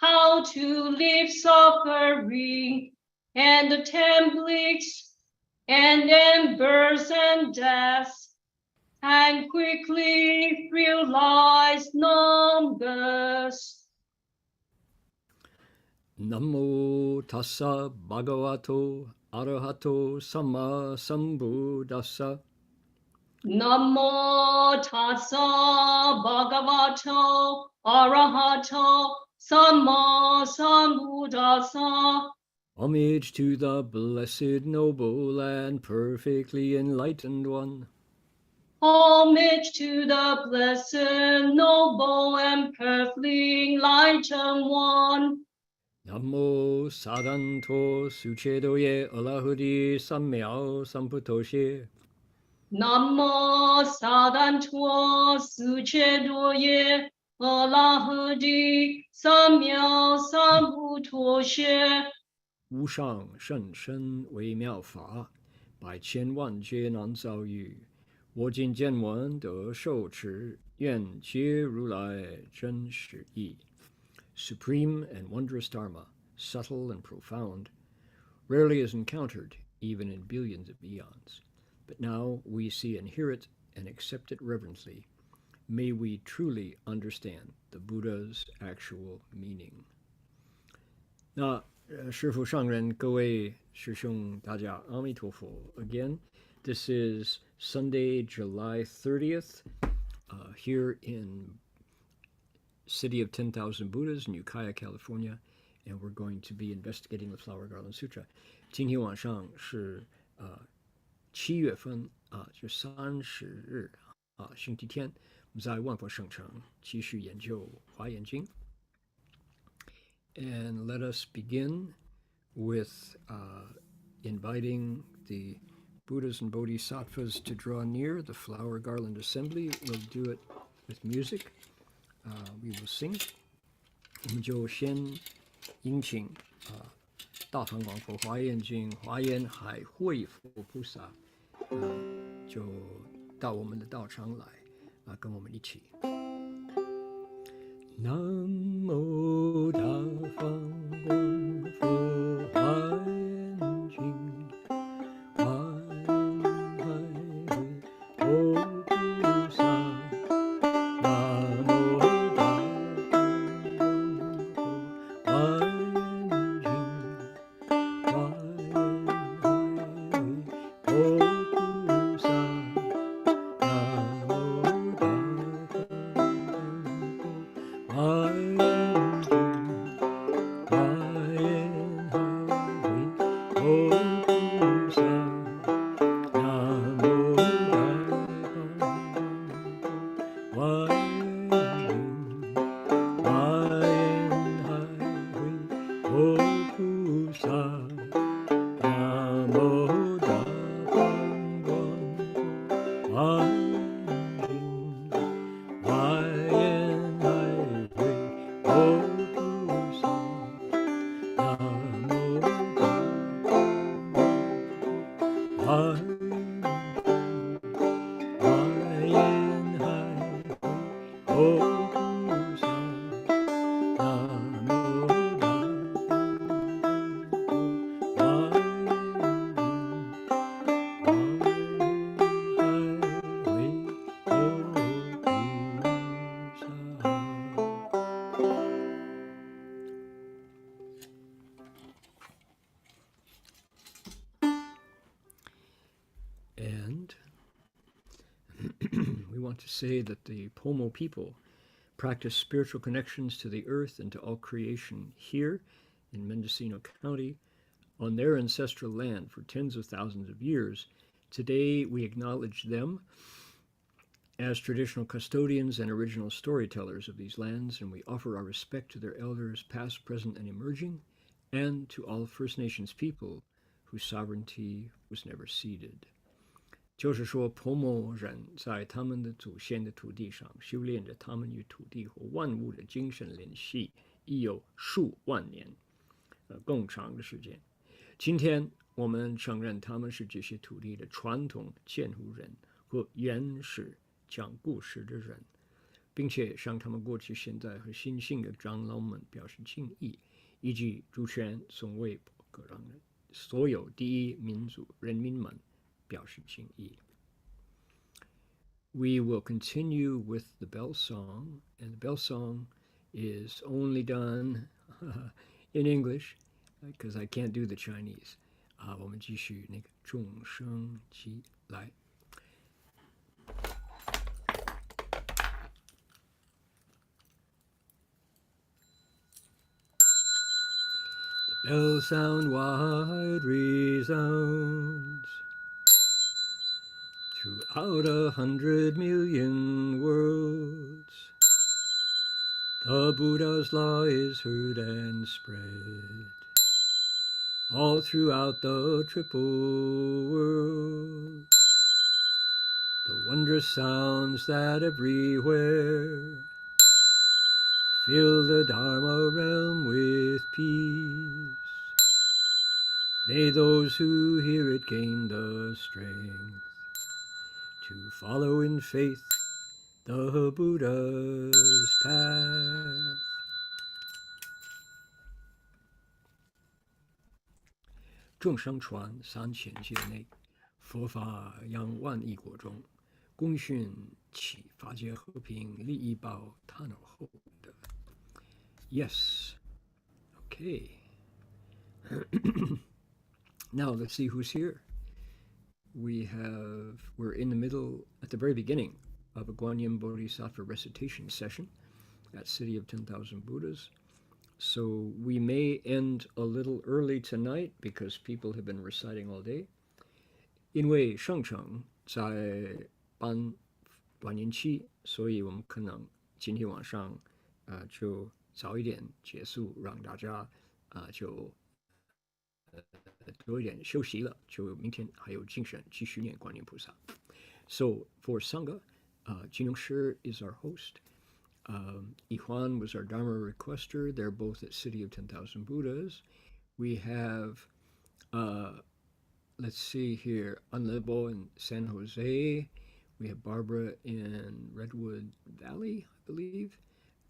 how to live suffering and templates and then birth and death, and quickly realize numbers. Namo tassa bhagavato arahato samma sambuddhassa. Namo tassa bhagavato arahato samma sambuddhassa. Homage to the blessed, noble, and perfectly enlightened one. Homage to the blessed, noble, and perfectly enlightened one. Namo sadanto suchedoye alahudi sammyao samputoshe. Namo sadanto suchedoye alahudi sammyao samputoshe. 无上甚深微妙法，百千万劫难遭遇。我今见闻得受持，愿解如来真实义。Supreme and wondrous Dharma, subtle and profound, rarely is encountered even in billions of eons. But now we see and hear it and accept it reverently. May we truly understand the Buddha's actual meaning. 那师父上人，各位师兄，大家阿弥陀佛。Again, this is Sunday, July 30th, here in City of 10,000 Buddhas, in Ukiah, California, and we're going to be investigating the Flower Garland Sutra. 今天晚上是7月份就30日星期天，我们在万佛圣城继续研究华严经。And let us begin with inviting the Buddhas and Bodhisattvas to draw near. The Flower Garland Assembly will do it with music. We will sing. 我们就先迎请大唐广佛华严经华严海会佛菩萨就到我们的道场来跟我们一起。南无大方广佛华严经，华严海会佛菩萨。南无大方广佛华And we want to say that the Pomo people practice spiritual connections to the earth and to all creation here in Mendocino County on their ancestral land for tens of thousands of years. Today, we acknowledge them as traditional custodians and original storytellers of these lands, and we offer our respect to their elders, past, present, and emerging, and to all First Nations people whose sovereignty was never ceded. 就是说，婆摩人在他们的祖先的土地上修炼着他们与土地和万物的精神联系，已有数万年，更长的时间。今天我们承认他们是这些土地的传统监护人和原始讲故事的人，并且向他们过去、现在和新兴的长老们表示敬意，以及主权颂卫各让人所有第一民族人民们表示敬意。We will continue with the bell song, and the bell song is only done in English because I can't do the Chinese. 我们继续那个众生起来。The bell sound wide resounds throughout 100 million worlds. The Buddha's law is heard and spread all throughout the triple world. The wondrous sounds that everywhere fill the Dharma realm with peace. May those who hear it gain the strength to follow in faith the Buddha's path. 众生传3000界内，佛法扬万亿国中，功勋起法界和平，利益报他脑后的。Yes. Okay. Now let's see who's here. We're in the middle, at the very beginning of a Guanyin Bodhisattva recitation session at City of 10,000 Buddhas. So we may end a little early tonight because people have been reciting all day. 因为圣城在办短年期，所以我们可能今天晚上就早一点结束，让大家就多一点休息了，就明天还有精神继续念观音菩萨。So for Sangha, Jin Heng Sure is our host. Ihuan was our Dharma requester. They're both at City of 10,000 Buddhas. We have, let's see here, Anlebo in San Jose. We have Barbara in Redwood Valley, I believe.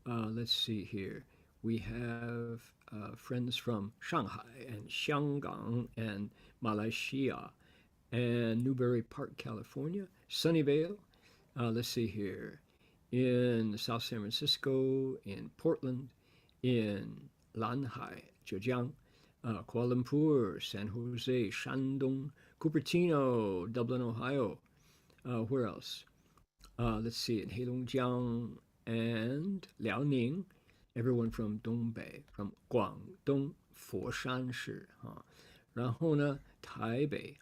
Let's see here. We have friends from Shanghai and Xianggang and Malaysia and Newbury Park, California, Sunnyvale. Let's see here. In South San Francisco, in Portland, in Lanhai, Zhejiang, Kuala Lumpur, San Jose, Shandong, Cupertino, Dublin, Ohio. Where else? Let's see, in Heilongjiang and Liaoning. Everyone from Dongbei, from Guangdong, Foshan 市然后呢，台北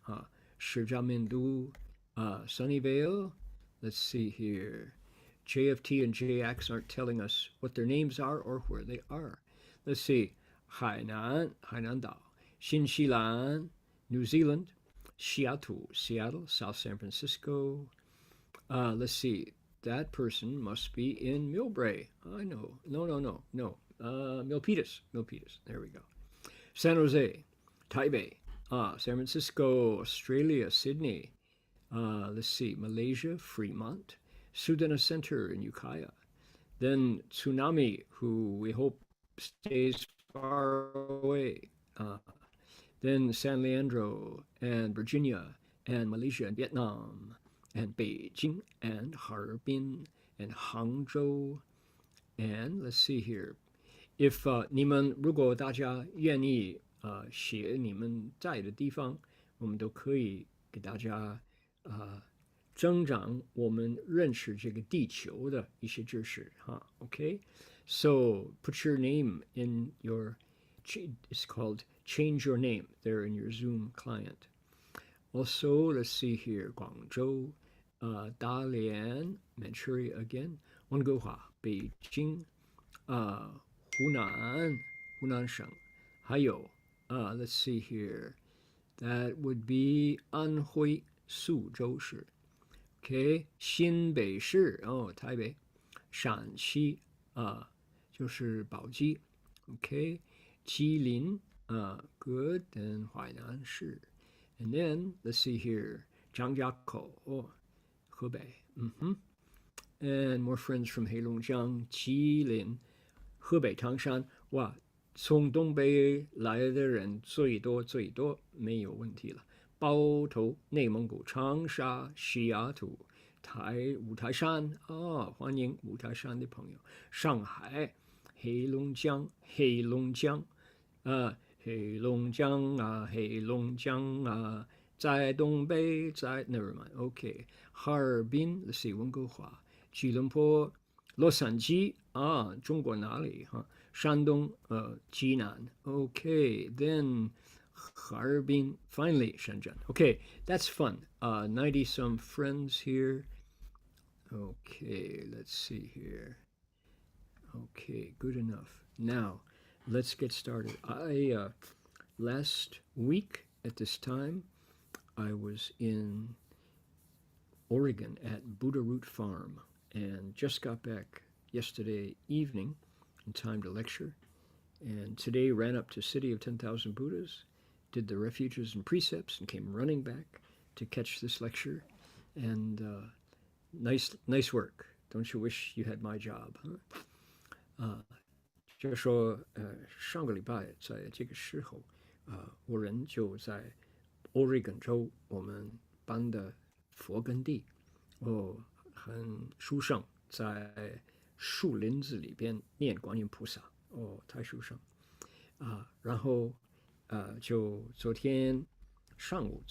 石家明都Sunnyvale. Let's see here. JFT and JX aren't telling us what their names are or where they are. Let's see. 海南岛 新西兰 New Zealand. Seattle, South San Francisco. Let's see. That person must be in Millbrae. I know. No. Milpitas. There we go. San Jose, Taipei, San Francisco, Australia, Sydney. Let's see. Malaysia, Fremont, Sudana Center in Ukiah. Then Tsunami, who we hope stays far away. Then San Leandro and Virginia and Malaysia and Vietnam. And Beijing and Harbin and Hangzhou. And let's see here. If 你们如果大家愿意写你们在的地方，我们都可以给大家增长我们认识这个地球的一些知识Okay? So put your name in your, it's called change your name there in your Zoom client. Also, let's see here, Guangzhou, Dalian, Manchuria again, Wenguhua, Beijing, Hunan 省，还有let's see here, that would be 安徽宿州市 ，OK， 新北市台北，陕西就是宝鸡 ，OK， 吉林good and 淮南市。And then, let's see here, 张家口河北 and more friends from 黑龙江、吉林、河北唐山。哇，从东北来的人最多，没有问题了。包头、内蒙古、长沙、西雅图、五台山啊，欢迎五台山的朋友。上海、黑龙江，黑龙江啊，在东北，在 never mind，OK，、哈尔滨 ，let's see 温哥华、吉隆坡、洛杉矶啊，中国哪里哈？山东济南 ，OK，then、哈尔滨 finally 深圳 ，OK，that's、fun，90 some friends here，OK，let's see here，OK，good enough. Now let's get started. Last week at this time, I was in Oregon at Buddha Root Farm and just got back yesterday evening in time to lecture. And today ran up to City of 10,000 Buddhas, did the refuges and precepts, and came running back to catch this lecture. And nice work. Don't you wish you had my job? Huh? 就是说，上个礼拜在这个时候，我人就在 Oregon 州我们班的佛根地，很殊胜，在树林子里边念观音菩萨，太殊胜啊！然后就昨天上午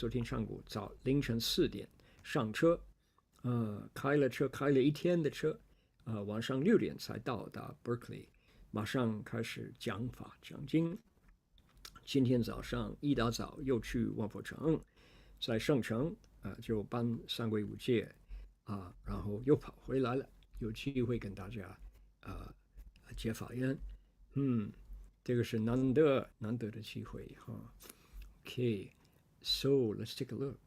早凌晨4点上车，开了一天的车，晚上6点才到达 Berkeley。马上开始讲法讲经。今天早上一大早又去万佛城，在圣城就办三皈五戒然后又跑回来了，有机会跟大家结法缘。这个是难得的机会哈。Okay, so let's take a look.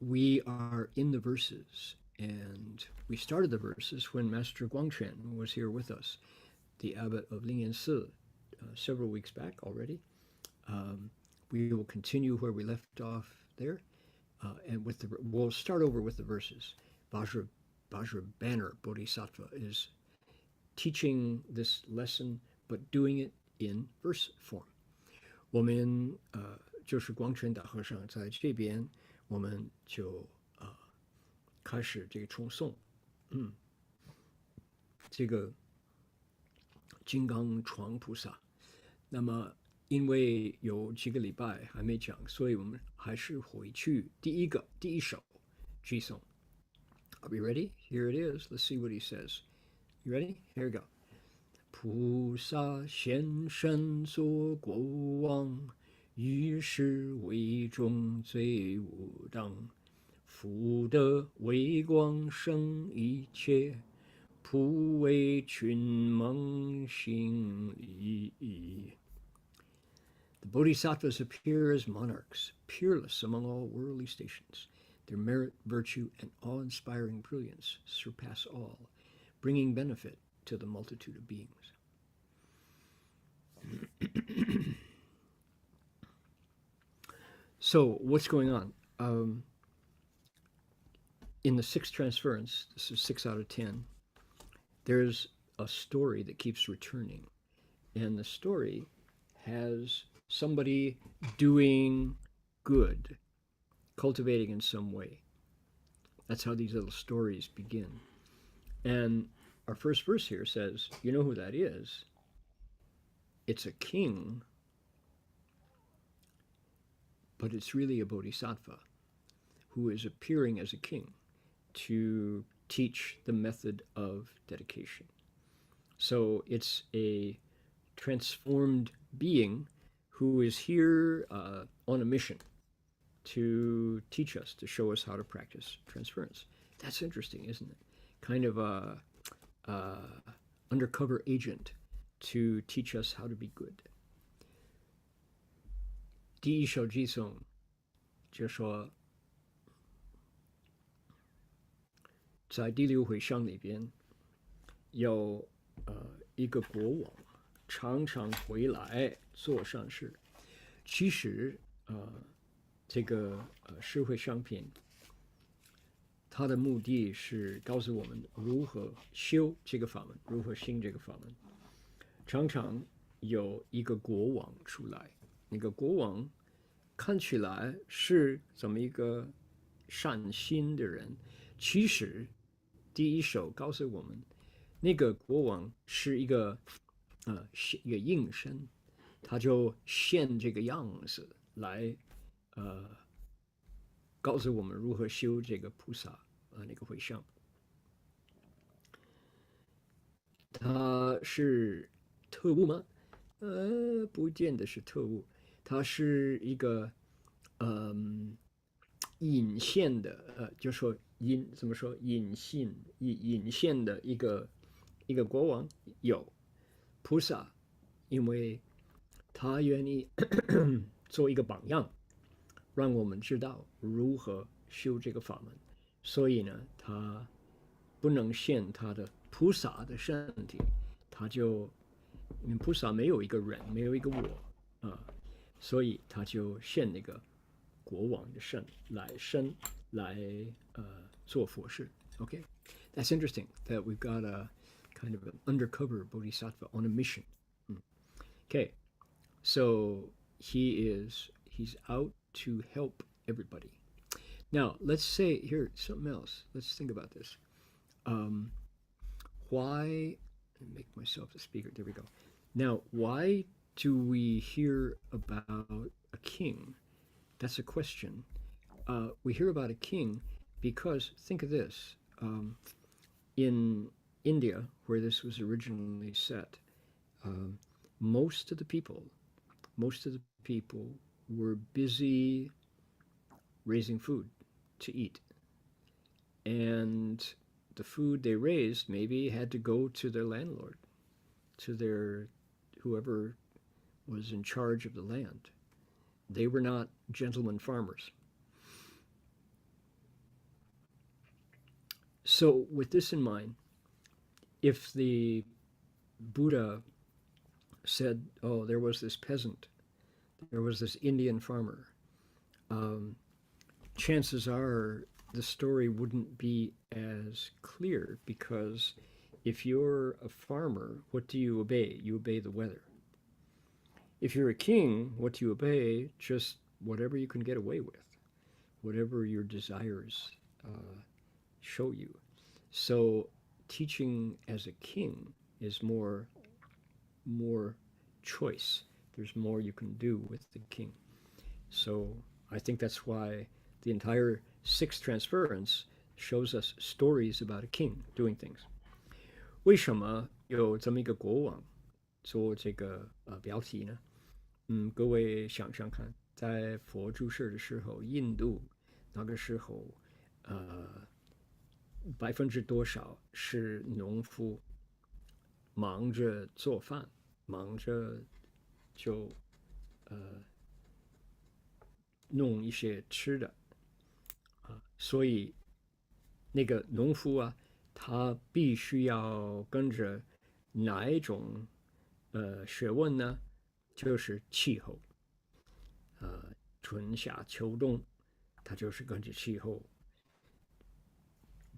We are in the verses.And we started the verses when Master Guangchen was here with us, the abbot of Lingyansi, several weeks back already. We will continue where we left off there, and we'll start over with the verses. Vajrabanner Bodhisattva is teaching this lesson, but doing it in verse form. 我们就是光泉大和尚在这边，我们就开始这个重诵，这个金刚幢菩萨。那么因为有几个礼拜还没讲，所以我们还是回去第一首偈颂。Are we ready? Here it is. Let's see what he says. You ready? Here we go. 菩萨现身做国王，于是为众罪无当。福德微光生一切，普为群蒙行利。The Bodhisattvas appear as monarchs, peerless among all worldly stations. Their merit, virtue, and awe-inspiring brilliance surpass all, bringing benefit to the multitude of beings. So, what's going on? In the sixth transference, this is 6 out of 10, there's a story that keeps returning. And the story has somebody doing good, cultivating in some way. That's how these little stories begin. And our first verse here says, you know who that is? It's a king, but it's really a bodhisattva who is appearing as a king to teach the method of dedication. So it's a transformed being who is here on a mission to teach us, to show us how to practice transference. That's interesting, isn't it? Kind of a undercover agent to teach us how to be good. 第一首偈颂就说，在第6回向里边，有一个国王常常回来做善事。其实这个实惠商品，它的目的是告诉我们如何修这个法门，如何行这个法门。常常有一个国王出来，那个国王看起来是这么一个善心的人，其实第一手告诉我们，那个国王是一个应身，他就现这个样子来告诉我们如何修这个菩萨那个回向。他是特务吗？不见得是特务，他是一个隐现的就说怎么说隐现的一个国王。有菩萨，因为他愿意做一个榜样，让我们知道如何修这个法门，所以呢，他不能现他的菩萨的身体，他就因为菩萨没有一个人，没有一个我所以他就现那个国王的身来做佛事。Okay, that's interesting that we've got a kind of an undercover bodhisattva on a mission. Okay, so he's out to help everybody. Now, let's say here something else. Let's think about this. Why make myself the speaker? There we go. Now, why do we hear about a king? That's a question. We hear about a king because, think of this. In India, where this was originally set, most of the people were busy raising food to eat. And the food they raised maybe had to go to their landlord, to their whoever was in charge of the land. They were not gentlemen farmers. So with this in mind, if the Buddha said, oh, there was this peasant, there was this Indian farmer, chances are the story wouldn't be as clear, because if you're a farmer, what do you obey? You obey the weather. If you're a king, what do you obey? Just whatever you can get away with, whatever your desires show you. So teaching as a king is more choice. There's more you can do with the king. So I think that's why the entire sixth transference shows us stories about a king doing things. 为什么有这么一个国王做这个标题呢？各位想想看，在佛住世的时候，印度那个时候多少是农夫，忙着做饭，忙着就弄一些吃的所以那个农夫啊，他必须要跟着哪一种学问呢？就是气候，春夏秋冬，他就是跟着气候。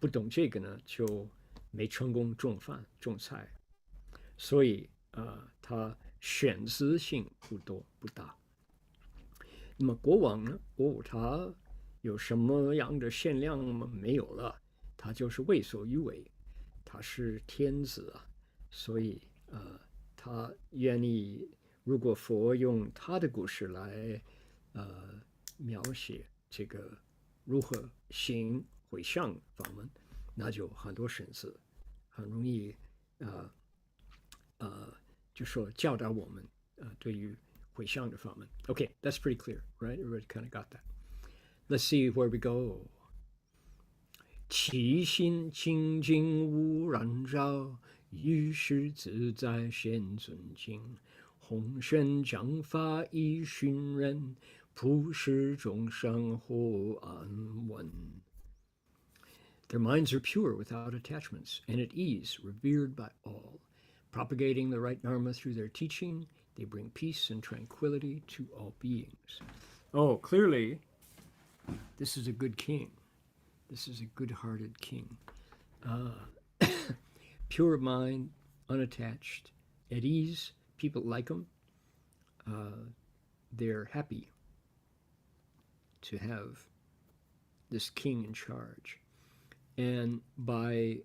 不懂这个呢，就没成功种饭种菜，所以他选择性不大。那么国王呢？他有什么样的限量吗？没有了，他就是为所欲为，他是天子啊，所以他愿意。如果佛用他的故事来描写这个如何行回向法门，那就很多选择，很容易就说教导我们对于回向的法门。Okay, that's pretty clear, right? Everybody kind of got that. Let's see where we go. 其心清净无染扰，于是自在显尊敬。弘深讲法以熏人，普世众生获安稳。Their minds are pure without attachments, and at ease, revered by all. Propagating the right Dharma through their teaching, they bring peace and tranquility to all beings. Oh, clearly, this is a good king. This is a good-hearted king. Pure of mind, unattached, at ease. People like him. They're happy to have this king in charge. And by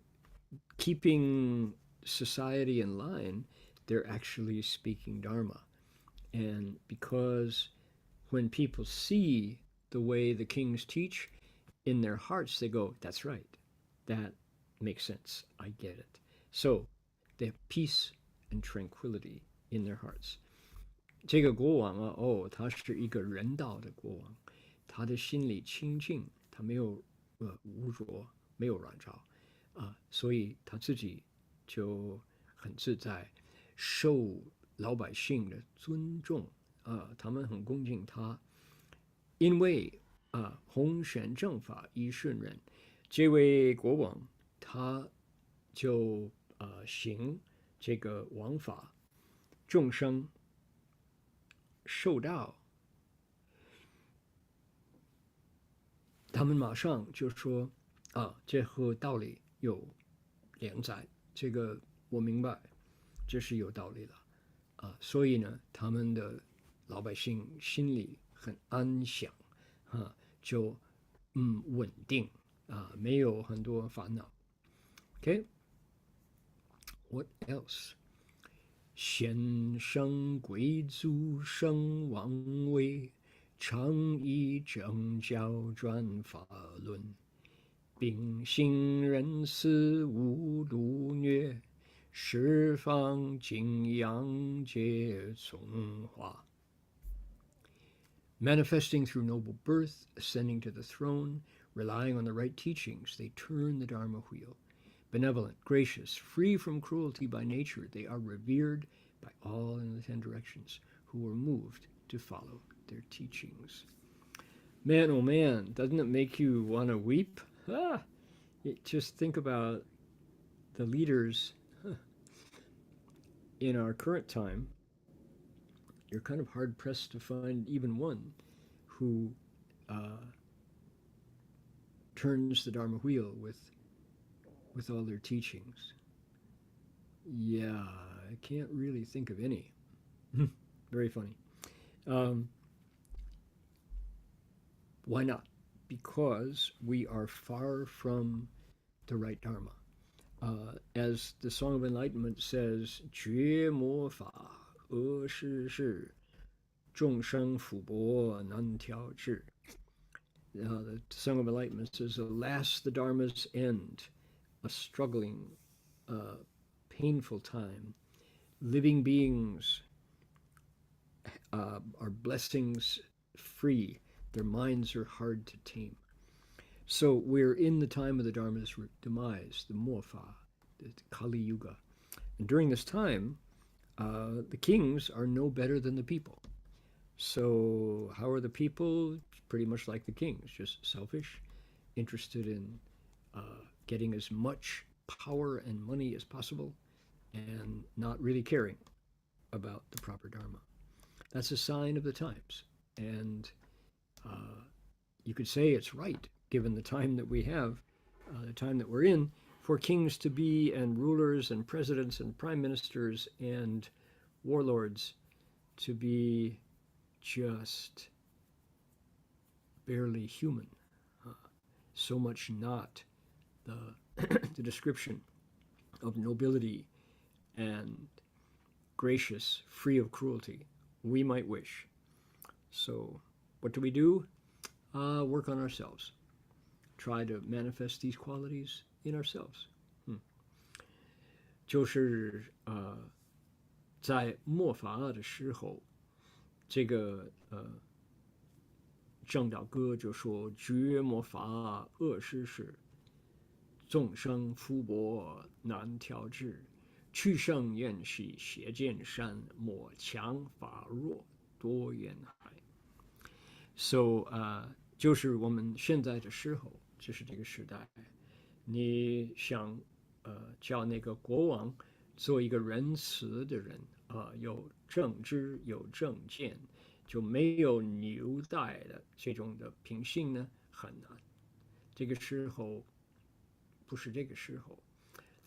keeping society in line, they're actually speaking Dharma. And because when people see the way the kings teach, in their hearts they go, that's right, that makes sense, I get it. So they have peace and tranquility in their hearts. 这个国王啊，他是一个人道的国王，他的心里清净，他没有污浊，没有染着所以他自己就很自在，受老百姓的尊重他们很恭敬他，因为弘玄正法依顺人，这位国王他就行这个王法，众生受到，他们马上就说这和道理有连载，这个我明白，这是有道理的所以呢，他们的老百姓心里很安详就稳定没有很多烦恼。Okay, what else? 先生贵族生王位，常以正教转法轮，秉行仁慈无掳虐，十方敬仰皆从化。Manifesting through noble birth, ascending to the throne, relying on the right teachings, they turn the Dharma wheel. Benevolent, gracious, free from cruelty by nature, they are revered by all in the 10 directions who were moved to follow their teachings. Man, oh man, doesn't it make you want to weep? Just think about the leaders in our current time. You're kind of hard-pressed to find even one who turns the Dharma wheel with all their teachings. Yeah, I can't really think of any. Very funny. Why not? Because we are far from the right Dharma. As the Song of Enlightenment says, 觉魔法阿世世，众生福薄难调制. The Song of Enlightenment says, alas, the Dharma's end, a struggling, painful time. Living beings are blessings free. Their minds are hard to tame. So we're in the time of the Dharma's demise, the Mofa, the Kali Yuga. And during this time, the kings are no better than the people. So how are the people? Pretty much like the kings, just selfish, interested in getting as much power and money as possible, and not really caring about the proper Dharma. That's a sign of the times. And you could say it's right, given the time that we have, the time that we're in, for kings to be, and rulers and presidents and prime ministers and warlords to be just barely human. So much not the description of nobility and gracious, free of cruelty we might wish. So what do? Work on ourselves. Try to manifest these qualities in ourselves. 就是在末法的时候，这个正道歌就说：绝末法恶世世，众生福薄难调制，去圣厌习邪见善，莫强法弱多怨害。So 就是我们现在的时候，就是这个时代，你想叫那个国王做一个仁慈的人有正知有正见，就没有纽带的这种的品性呢，很难。这个时候不是这个时候，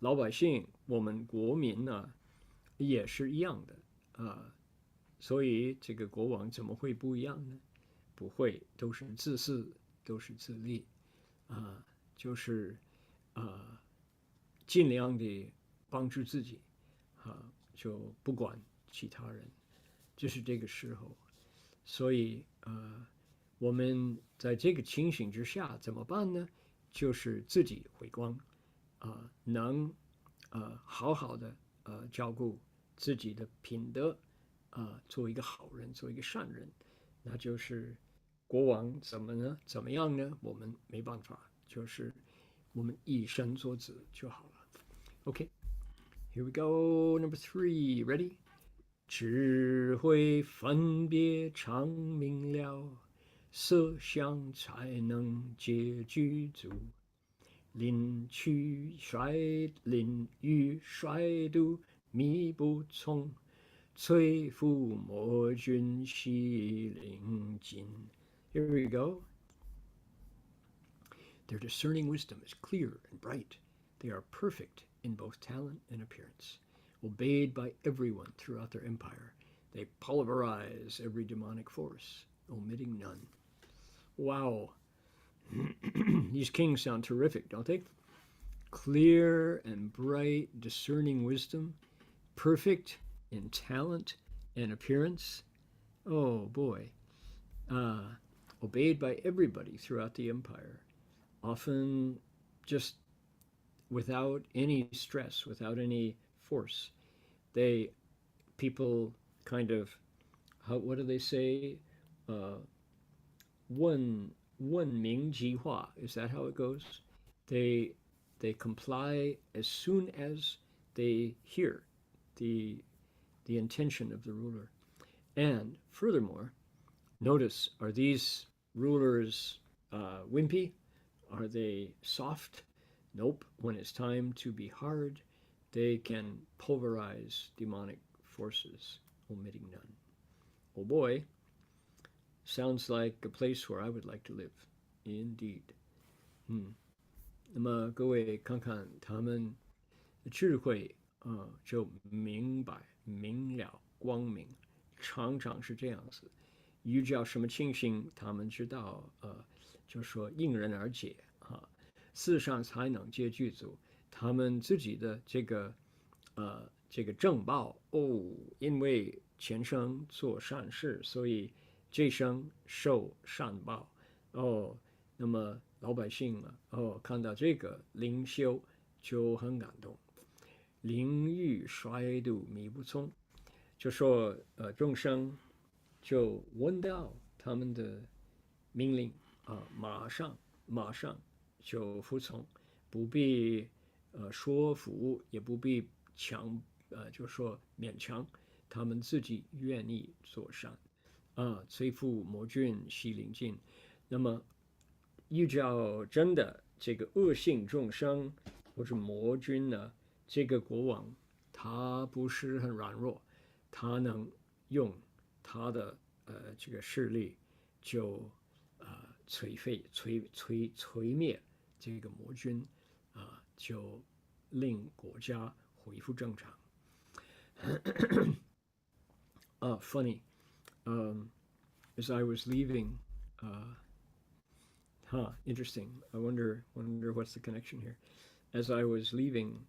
老百姓，我们国民呢也是一样的所以这个国王怎么会不一样呢？不会，都是自私，都是自利就是尽量的帮助自己就不管其他人，就是这个时候。所以我们在这个情形之下怎么办呢？就是自己回光能好好的照顾自己的品德做一个好人，做一个善人。那就是国王怎么样呢？我们没办法，就是我们以身作则就好了。Okay, here we go. Number 3, ready? 智慧分别常明了，色相才能皆具足。临于衰度迷不从，摧伏魔君悉灵尽。Here we go. Their discerning wisdom is clear and bright. They are perfect in both talent and appearance. Obeyed by everyone throughout their empire, they pulverize every demonic force, omitting none. Wow. These kings sound terrific, don't they? Clear and bright, discerning wisdom, perfect in talent and appearance. Oh boy. Obeyed by everybody throughout the empire, often just without any stress, without any force. People kind of, what do they say? 问明即化, is that how it goes? They comply as soon as they hear the intention of the ruler. And furthermore, notice, are these rulers wimpy? Are they soft? Nope. When it's time to be hard, they can pulverize demonic forces, omitting none. Oh boy, sounds like a place where I would like to live. Indeed. 那么各位看看他们的智慧就明白明了光明，常常是这样子。遇到什么情形，他们知道就说应人而解世上才能皆具足。他们自己的这个正报因为前生做善事，所以这生受善报那么老百姓看到这个灵修就很感动。灵欲衰度迷不聪，就说众生就闻到他们的命令马上就服从，不必说服，也不必就说勉强，他们自己愿意做善摧伏魔君悉灵尽。那么遇到真的这个恶性众生或者魔君呢，这个国王他不是很软弱，他能用他的这个势力就摧灭这个魔君就令国家恢复正常。Funny, as I was leaving, interesting. I wonder what's the connection here. As I was leaving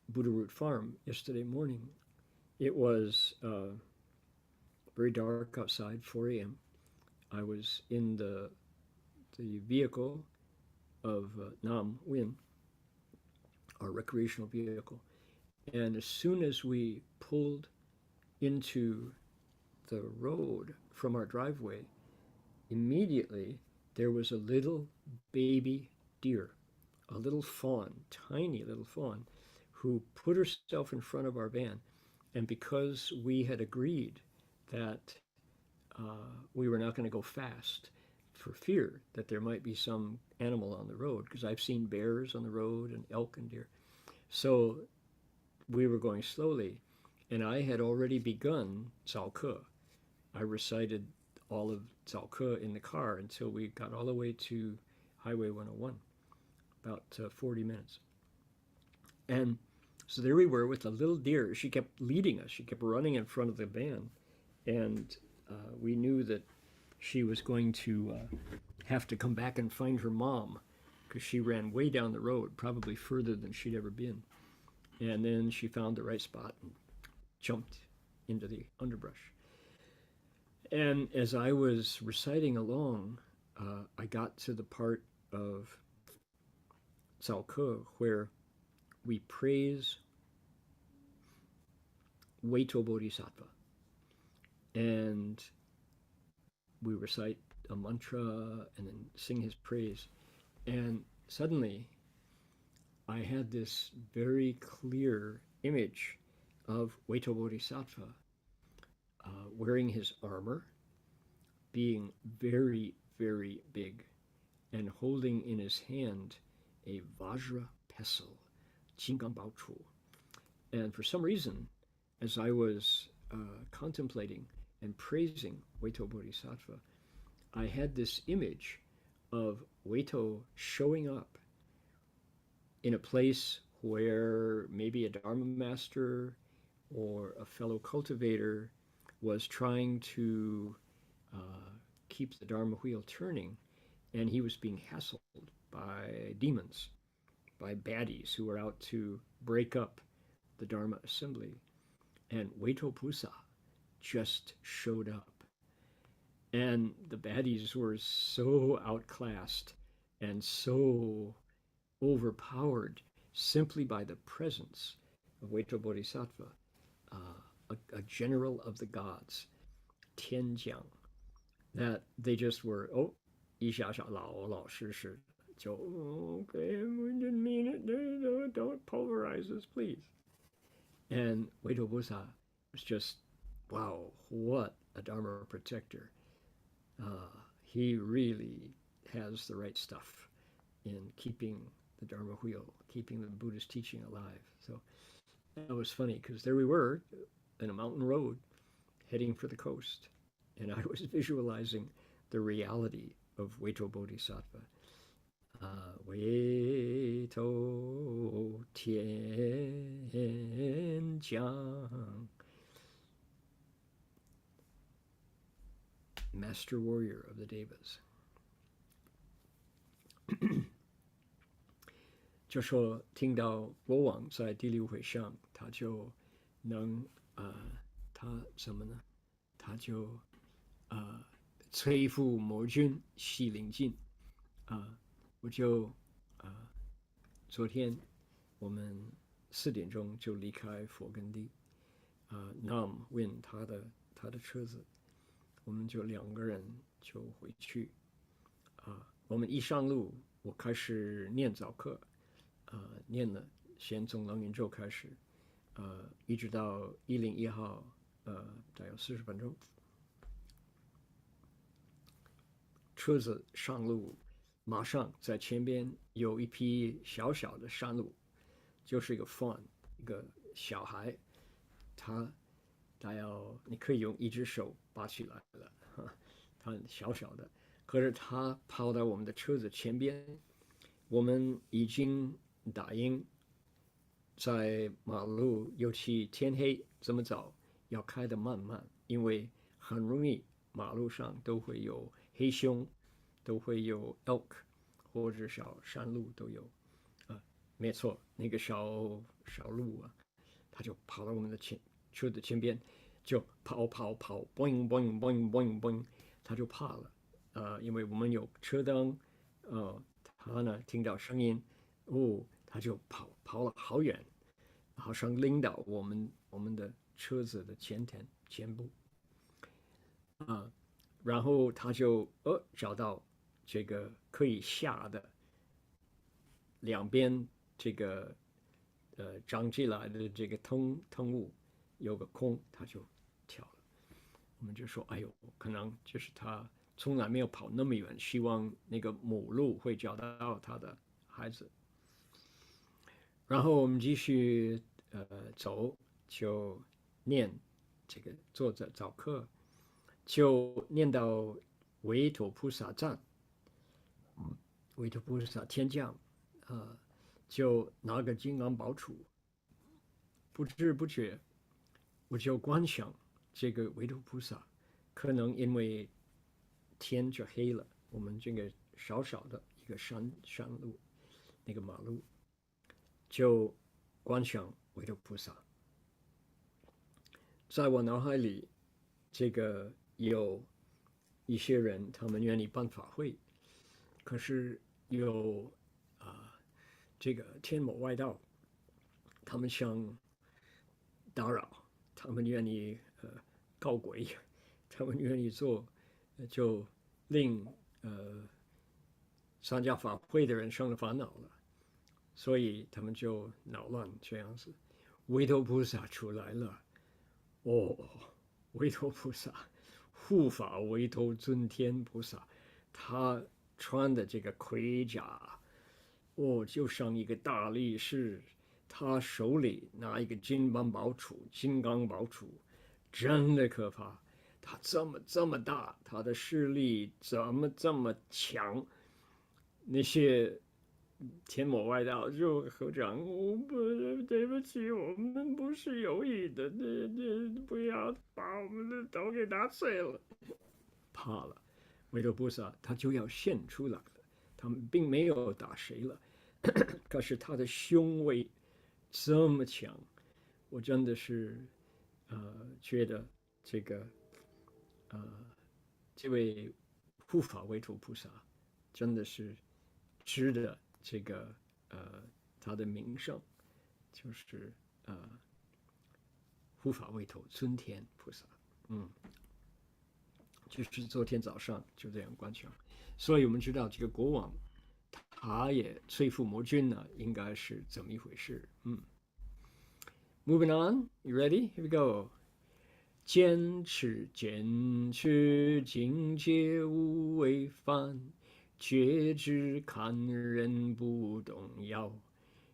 Buddha Root Farm yesterday morning, it was very dark outside, 4 a.m. I was in the vehicle of Nam Win, our recreational vehicle, and as soon as we pulled into the road from our driveway, immediately there was a little baby deer, a little fawn, tiny little fawn, who put herself in front of our van. And because we had agreed that we were not going to go fast for fear that there might be some animal on the road, because I've seen bears on the road and elk and deer. So we were going slowly, and I had already begun 早课 I recited all of 早课 in the car until we got all the way to Highway 101, about 40 minutes. And so there we were with a little deer. She kept leading us. She kept running in front of the van. And we knew that she was going to have to come back and find her mom because she ran way down the road, probably further than she'd ever been. And then she found the right spot and jumped into the underbrush. And as I was reciting along, I got to the part of 早课 where we praise Weito Bodhisattva. And we recite a mantra and then sing his praise. And suddenly, I had this very clear image of Weito Bodhisattva wearing his armor, being very, very big, and holding in his hand a Vajra pestle, Jinggang Bao Chu. And for some reason, as I was contemplating and praising Weito Bodhisattva, I had this image of Weito showing up in a place where maybe a Dharma master or a fellow cultivator was trying to keep the Dharma wheel turning, and he was being hassled by demons, by baddies who were out to break up the Dharma assembly. And Weito Pusa just showed up. And the baddies were so outclassed and so overpowered simply by the presence of Weito Bodhisattva, a general of the gods, Tianjiang, that they just were, oh, 一下下老老实实, okay, we didn't mean it, don't pulverize us, please. And Weito Pusa was just, wow, what a Dharma protector. He really has the right stuff in keeping the Dharma wheel, keeping the Buddhist teaching alive. So that was funny because there we were in a mountain road heading for the coast, and I was visualizing the reality of Weito Bodhisattva. Weito Tianjiang, master warrior of the Devas. 就说听到国王在第六回上，他就能他什么呢？他就摧伏魔君，西灵境。我就昨天我们4点钟就离开佛根地，Nam Win 他的车子。我们就2个人就回去我们一上路，我开始念早课，念了，先从楞严咒开始，一直到101号，大约40分钟。车子上路，马上在前边有一匹小小的山鹿，就是一个 fawn， 一个小孩，他要你可以用一只手拔起来了，他很小小的，可是他跑到我们的车子前边，我们已经答应在马路，尤其天黑这么早要开得慢慢，因为很容易马路上都会有黑熊，都会有 elk 或者小山鹿都有，没错，那个小鹿他就跑到我们的车的前边，就跑 boing boing boing boing boing， 他就怕了，因为我们有车灯，他呢听到声音，他就跑了好远，好像领导我们的车子的前部，然后他就找到这个可以下的两边这个长起来的这个藤物有个空，他就跳了。我们就说，哎呦，可能就是他从来没有跑那么远，希望那个母鹿会找到他的孩子。然后我们继续走，就念这个做早课，就念到维陀菩萨赞，维陀菩萨天降，就拿个金刚宝杵，不知不觉我就观想这个维陀菩萨，可能因为天就黑了，我们这个小小的一个山路，那个马路，就观想维陀菩萨。在我脑海里，这个有一些人，他们愿意办法会，可是有这个天魔外道，他们想打扰，他们愿意告鬼，他们愿意做，就令参加法会的人生了烦恼了，所以他们就恼乱这样子。维陀菩萨出来了，维陀菩萨，护法维陀尊天菩萨，他穿的这个盔甲，就像一个大力士，他手里拿一个金刚宝杵，真的可怕。他这么大，他的势力这么强，那些天魔外道就合掌，对不起，我们不是有意的，不要把我们的头给打碎了。怕了，维陀菩萨他就要现出来了，他们并没有打谁了，可是他的胸威这么强，我真的是觉得这个这位护法维陀菩萨真的是值得这个他的名声，就是护法维陀尊天菩萨，就是昨天早上就这样观想，所以我们知道这个国王他也摧伏魔君呢，应该是怎么一回事？Moving on, you ready? Here we go. 坚持境界无违反，觉知看人不动摇，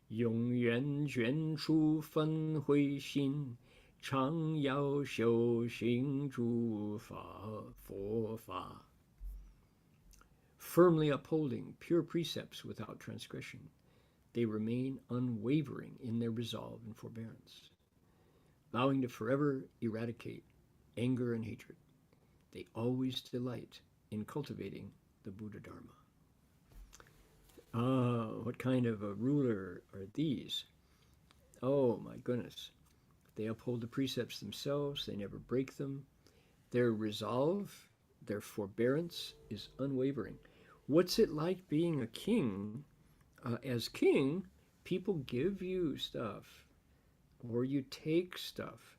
永远捐出分慧心，常要修行诸佛法。Firmly upholding pure precepts without transgression, they remain unwavering in their resolve and forbearance. Vowing to forever eradicate anger and hatred, they always delight in cultivating the Buddha Dharma. What kind of a ruler are these? Oh my goodness. They uphold the precepts themselves, they never break them. Their resolve, their forbearance is unwavering. What's it like being a king? As king, people give you stuff, or you take stuff,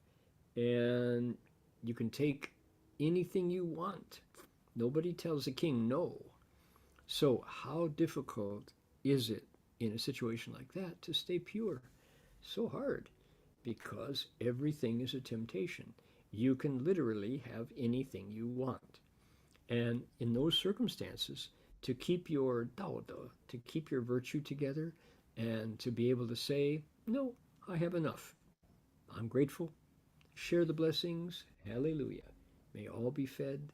and you can take anything you want. Nobody tells a king no. So how difficult is it in a situation like that to stay pure? So hard, because everything is a temptation. You can literally have anything you want. And in those circumstances, to keep your daoda, to keep your virtue together, and to be able to say, no, I have enough. I'm grateful. Share the blessings. Hallelujah. May all be fed.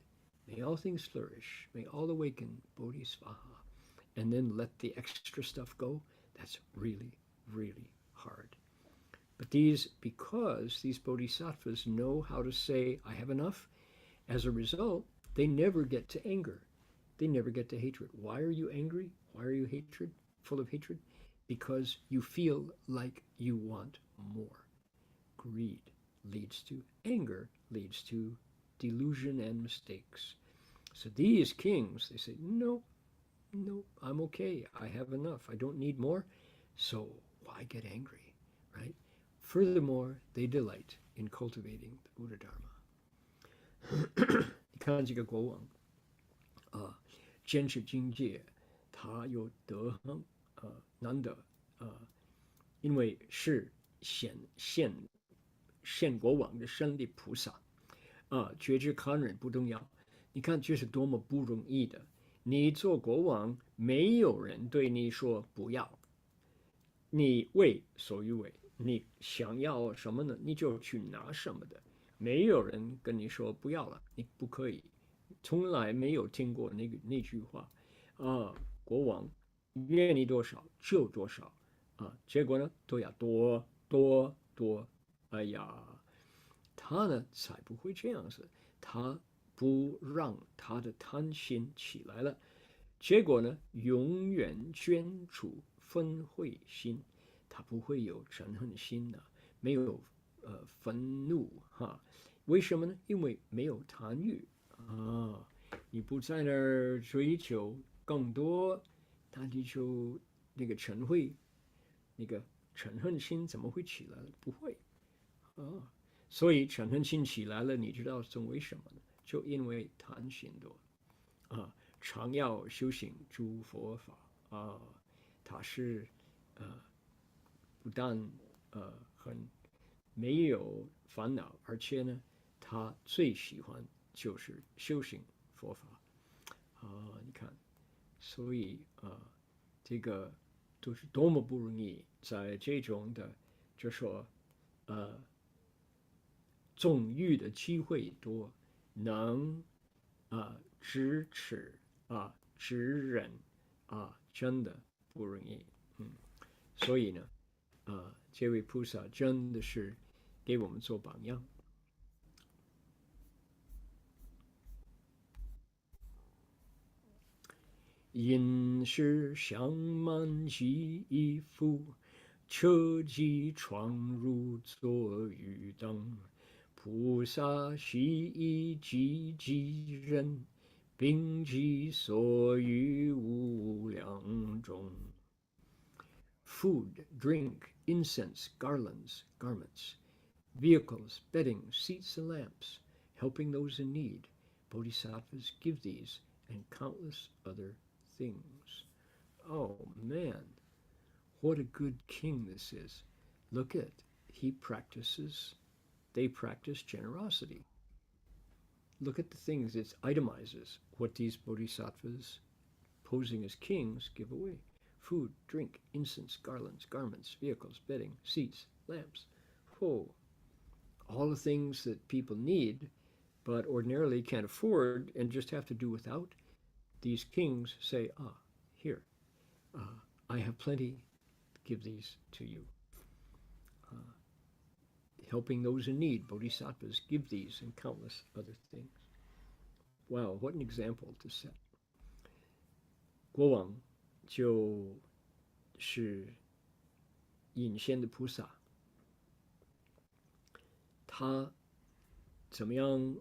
May all things flourish. May all awaken. Bodhisvaha. And then let the extra stuff go. That's really, really hard. But because these bodhisattvas know how to say, I have enough, as a result, they never get to anger. They never get to hatred. Why are you angry? Why are you full of hatred? Because you feel like you want more. Greed leads to anger, leads to delusion and mistakes. So these kings, they say, no, I'm okay. I have enough. I don't need more. So why get angry, right? Furthermore, they delight in cultivating the Buddha Dharma. 你看这个国王坚持境界，他有德行难得因为是现国王的身的菩萨觉知看人不动摇。你看这是多么不容易的。你做国王，没有人对你说不要，你为所欲为，你想要什么呢？你就去拿什么的。没有人跟你说不要了，你不可以，从来没有听过那句话国王愿意多少就多少结果呢都要多多多，哎呀，他呢才不会这样子，他不让他的贪心起来了，结果呢永远捐出愤恚心，他不会有嗔恨心的，没有愤怒为什么呢？因为没有贪欲你不在那儿追求更多，那你就那个嗔恚，那个嗔恨心怎么会起来了？不会所以嗔恨心起来了，你知道是为什么呢？就因为贪心多常要修行诸佛法它是不但很没有烦恼，而且呢，他最喜欢就是修行佛法你看，所以这个都是多么不容易，在这种的就说纵欲的机会多，能支持直忍真的不容易。所以呢，这位菩萨真的是给我们做榜样。因是相满即一夫，车即闯入坐欲等，菩萨悉以即人，并即所欲无量中。Food, drink, incense, garments, vehicles, bedding, seats, and lamps, helping those in need. Bodhisattvas give these and countless other things. Oh man, what a good king this is. Look at, they practice generosity. Look at the things, it itemizes what these bodhisattvas posing as kings give away. Food, drink, incense, garments, vehicles, bedding, seats, lamps. All the things that people need, but ordinarily can't afford and just have to do without. These kings say, here, I have plenty, give these to you. Helping those in need, bodhisattvas give these and countless other things. Wow, what an example to set. 国王就是隐仙的菩萨，他怎么样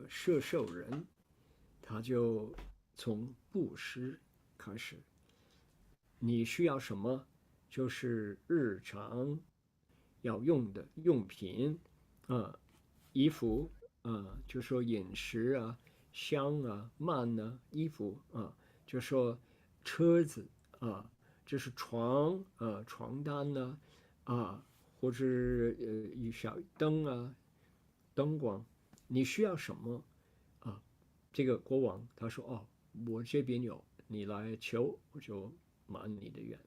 摄受人，他就从布施开始。你需要什么，就是日常要用的用品衣服就说饮食香幔衣服就说车子就是床床单或者一小灯灯光，你需要什么这个国王他说我这边有，你来求我就满你的愿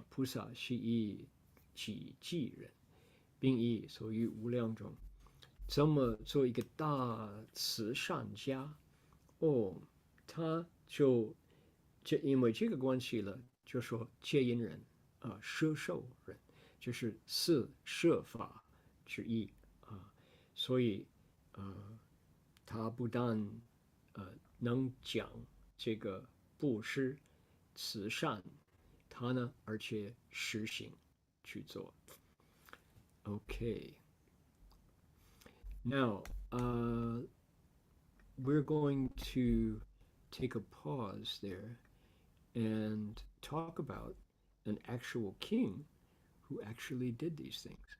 菩萨悉以济人，并以所欲无量中。怎么做一个大慈善家他就因为这个关系了，就说戒因人摄受人，就是摄法之一所以他不但能讲这个布施慈善，他呢而且实行去做。Okay. Now, we're going to take a pause there and talk about an actual king who actually did these things.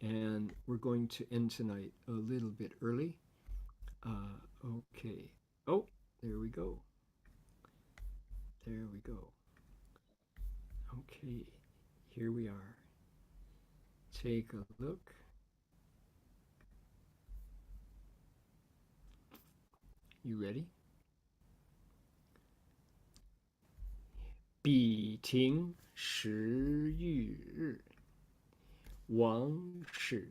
And we're going to end tonight a little bit early. Okay. Oh, there we go. There we go. Okay, here we are. Take a look. You ready? 彼庭10欲日，王室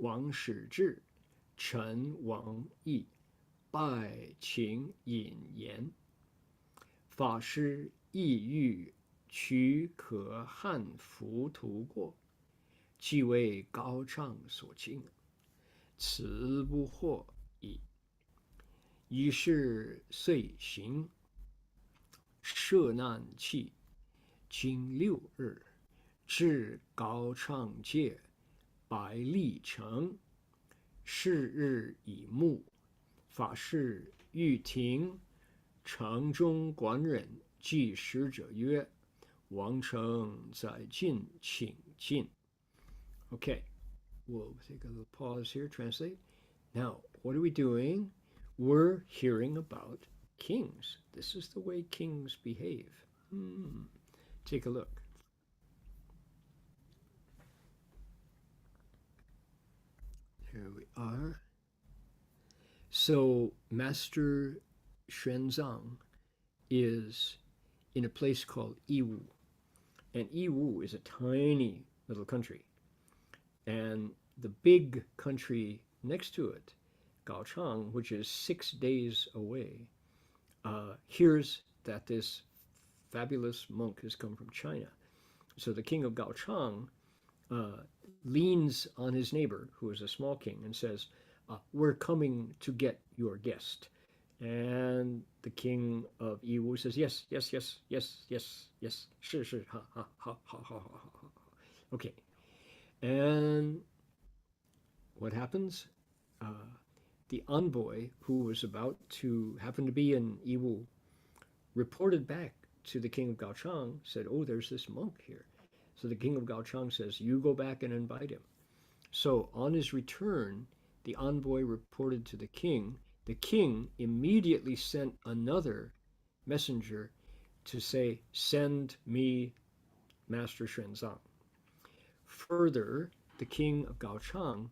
王始至，陈王毅，拜请引言。法师意欲取可汉服图过，即为高唱所请，此不获矣。于是遂行，摄难弃，经6日，至高唱界，百里城。是日已暮，法师欲停，城中官人即使者曰：“王城在近，请进。” Okay, we'll take a little pause here, translate. Now, what are we doing? We're hearing about kings. This is the way kings behave. Take a look. Here we are. So Master Xuanzang is in a place called Yiwu. And Yiwu is a tiny little country. And the big country next to it, Gaochang, which is 6 days away, hears that this fabulous monk has come from China. So the king of Gaochang leans on his neighbor, who is a small king, and says, "We're coming to get your guest." And the king of Yiwu says, "Yes, yes, yes, yes, yes, yes, 是是, ha, ha, ha, ha, ha, ha, ha. Okay. And what happens? The envoy, who was about to happen to be in Yiwu, reported back to the king of Gaochang, said, "Oh, there's this monk here." So the king of Gaochang says, "You go back and invite him." So on his return, the envoy reported to the king. The king immediately sent another messenger to say, "Send me Master Xuanzang." Further, the king of Gaochang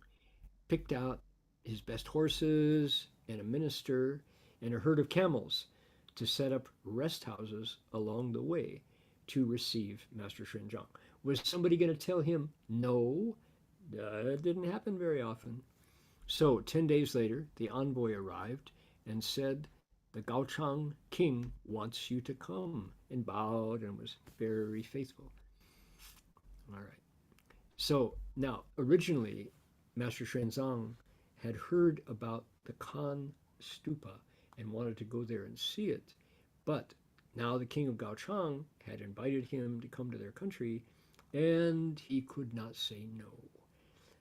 picked out his best horses and a minister and a herd of camels to set up rest houses along the way to receive Master Xuanzang. Was somebody going to tell him no? It didn't happen very often. So 10 days later, the envoy arrived and said, "The Gaochang king wants you to come," and bowed and was very faithful. All right. So now, originally, Master Xuanzang had heard about the Khan stupa and wanted to go there and see it. But now the king of Gaochang had invited him to come to their country, and he could not say no.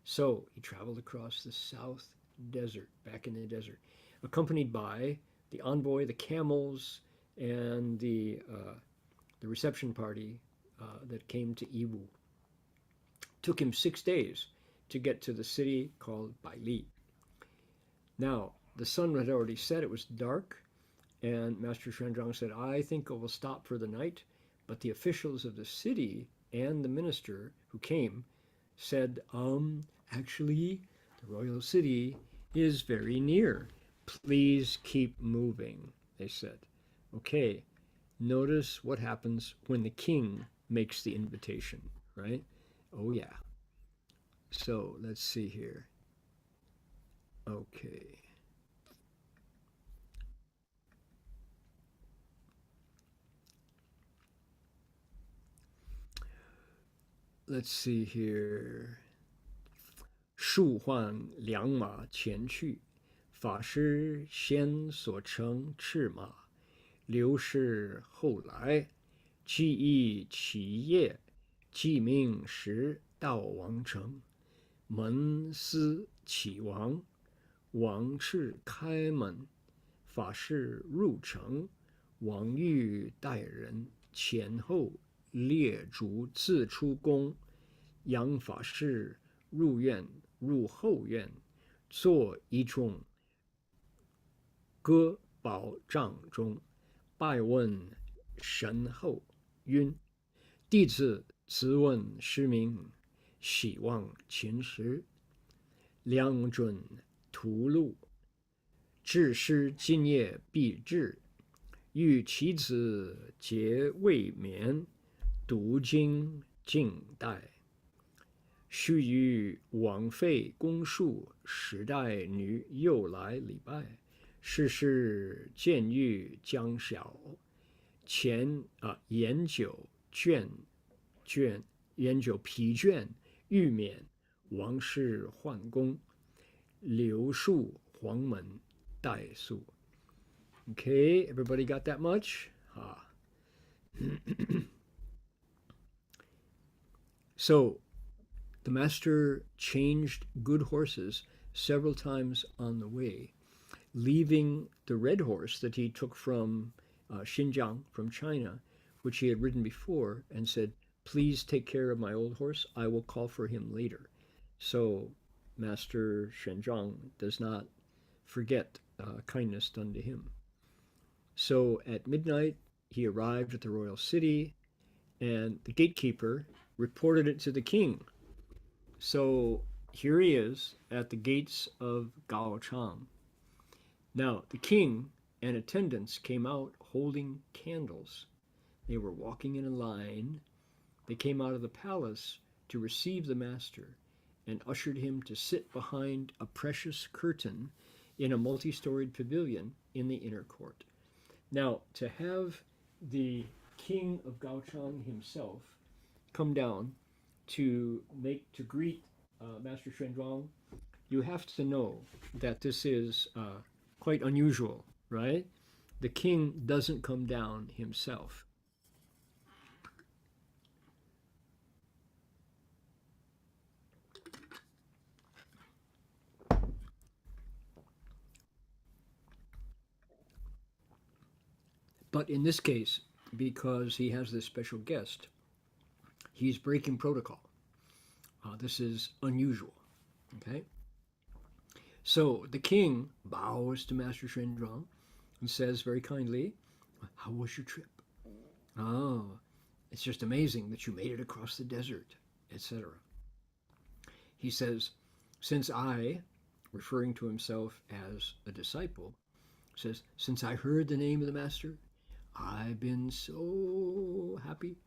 So he traveled across the South Desert, back in the desert, accompanied by the envoy, the camels, and the reception party that came to Yiwu. Took him 6 days to get to the city called Baili. Now, the sun had already set, it was dark, and Master Xuanzang said, "I think I will stop for the night." But the officials of the city and the minister who came said, "Actually, the royal city is very near. Please keep moving," they said. Okay, notice what happens when the king makes the invitation, right? Oh yeah. So let's see here. Okay. Let's see here. 数换良马前去，法师先所乘赤马，刘氏后来，既忆其业，既命时到王城，门司启王，王敕开门，法师入城，王欲待人，前后列逐自出宫，杨法师入院，入后院，坐一众歌宝帐中，拜问神后，曰：“弟子自问师名，希望秦时，良准途路，至师今夜必至，欲其子节未眠，读经静待。须臾枉费功数，时代女又来礼拜。世事渐欲将晓，研酒疲倦，欲免王室宦功，留宿黄门待宿。Okay, everybody got that much? So, the master changed good horses several times on the way, leaving the red horse that he took from Xinjiang, from China, which he had ridden before, and said, please take care of my old horse. I will call for him later. So Master Xuanzang does not forget kindness done to him. So at midnight, he arrived at the royal city, and the gatekeeper reported it to the king. So here he is at the gates of Gaochang. Now, the king and attendants came out holding candles. They were walking in a line. They came out of the palace to receive the master and ushered him to sit behind a precious curtain in a multi-storied pavilion in the inner court. Now, to have the king of Gaochang himself come down to greet Master Xuanzang, you have to know that this is quite unusual, right? The king doesn't come down himself. But in this case, because he has this special guest, he's breaking protocol. This is unusual, okay? So the king bows to Master Xuanzang and says very kindly, how was your trip? Oh, it's just amazing that you made it across the desert, etc. He says, since I, referring to himself as a disciple, says, since I heard the name of the master, I've been so happy.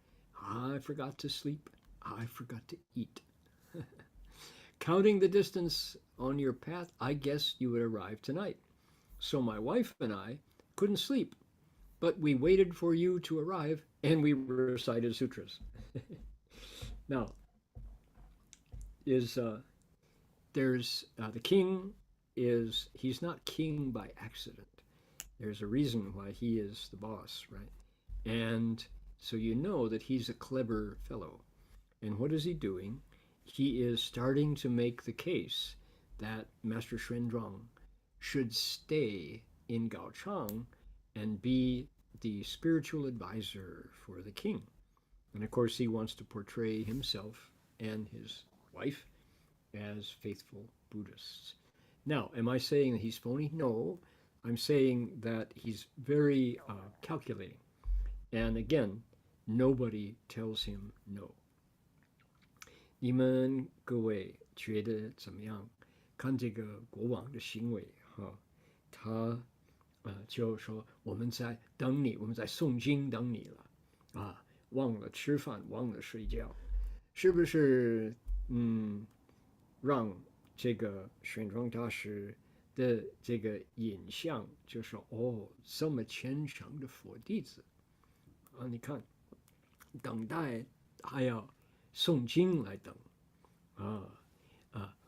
I forgot to sleep. I forgot to eat. Counting the distance on your path, I guess you would arrive tonight. So my wife and I couldn't sleep, but we waited for you to arrive and we recited sutras. Now, the king he's not king by accident. There's a reason why he is the boss, right? And so you know that he's a clever fellow. And what is he doing? He is starting to make the case that Master Xuanzang should stay in Gaochang and be the spiritual advisor for the king. And of course, he wants to portray himself and his wife as faithful Buddhists. Now, am I saying that he's phony? No, I'm saying that he's very calculating. And again, nobody tells him no. 你们各位觉得怎么样？看这个国王的行为哈，他就说我们在等你，我们在诵经等你了啊，忘了吃饭，忘了睡觉，是不是？让这个玄奘大师的这个印象就说哦，这么虔诚的佛弟子啊，你看等待还要诵经来等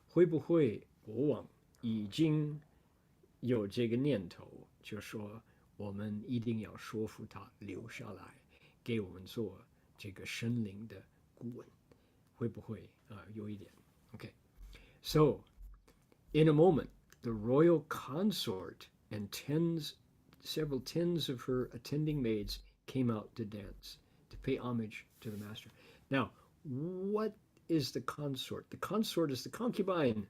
会不会国王已经有这个念头，就说我们一定要说服他留下来，给我们做这个生灵的顾问，会不会有一点 ？Okay, so in a moment, the royal consort and several tens of her attending maids came out to dance, to pay homage to the master. Now, what is the consort? The consort is the concubine.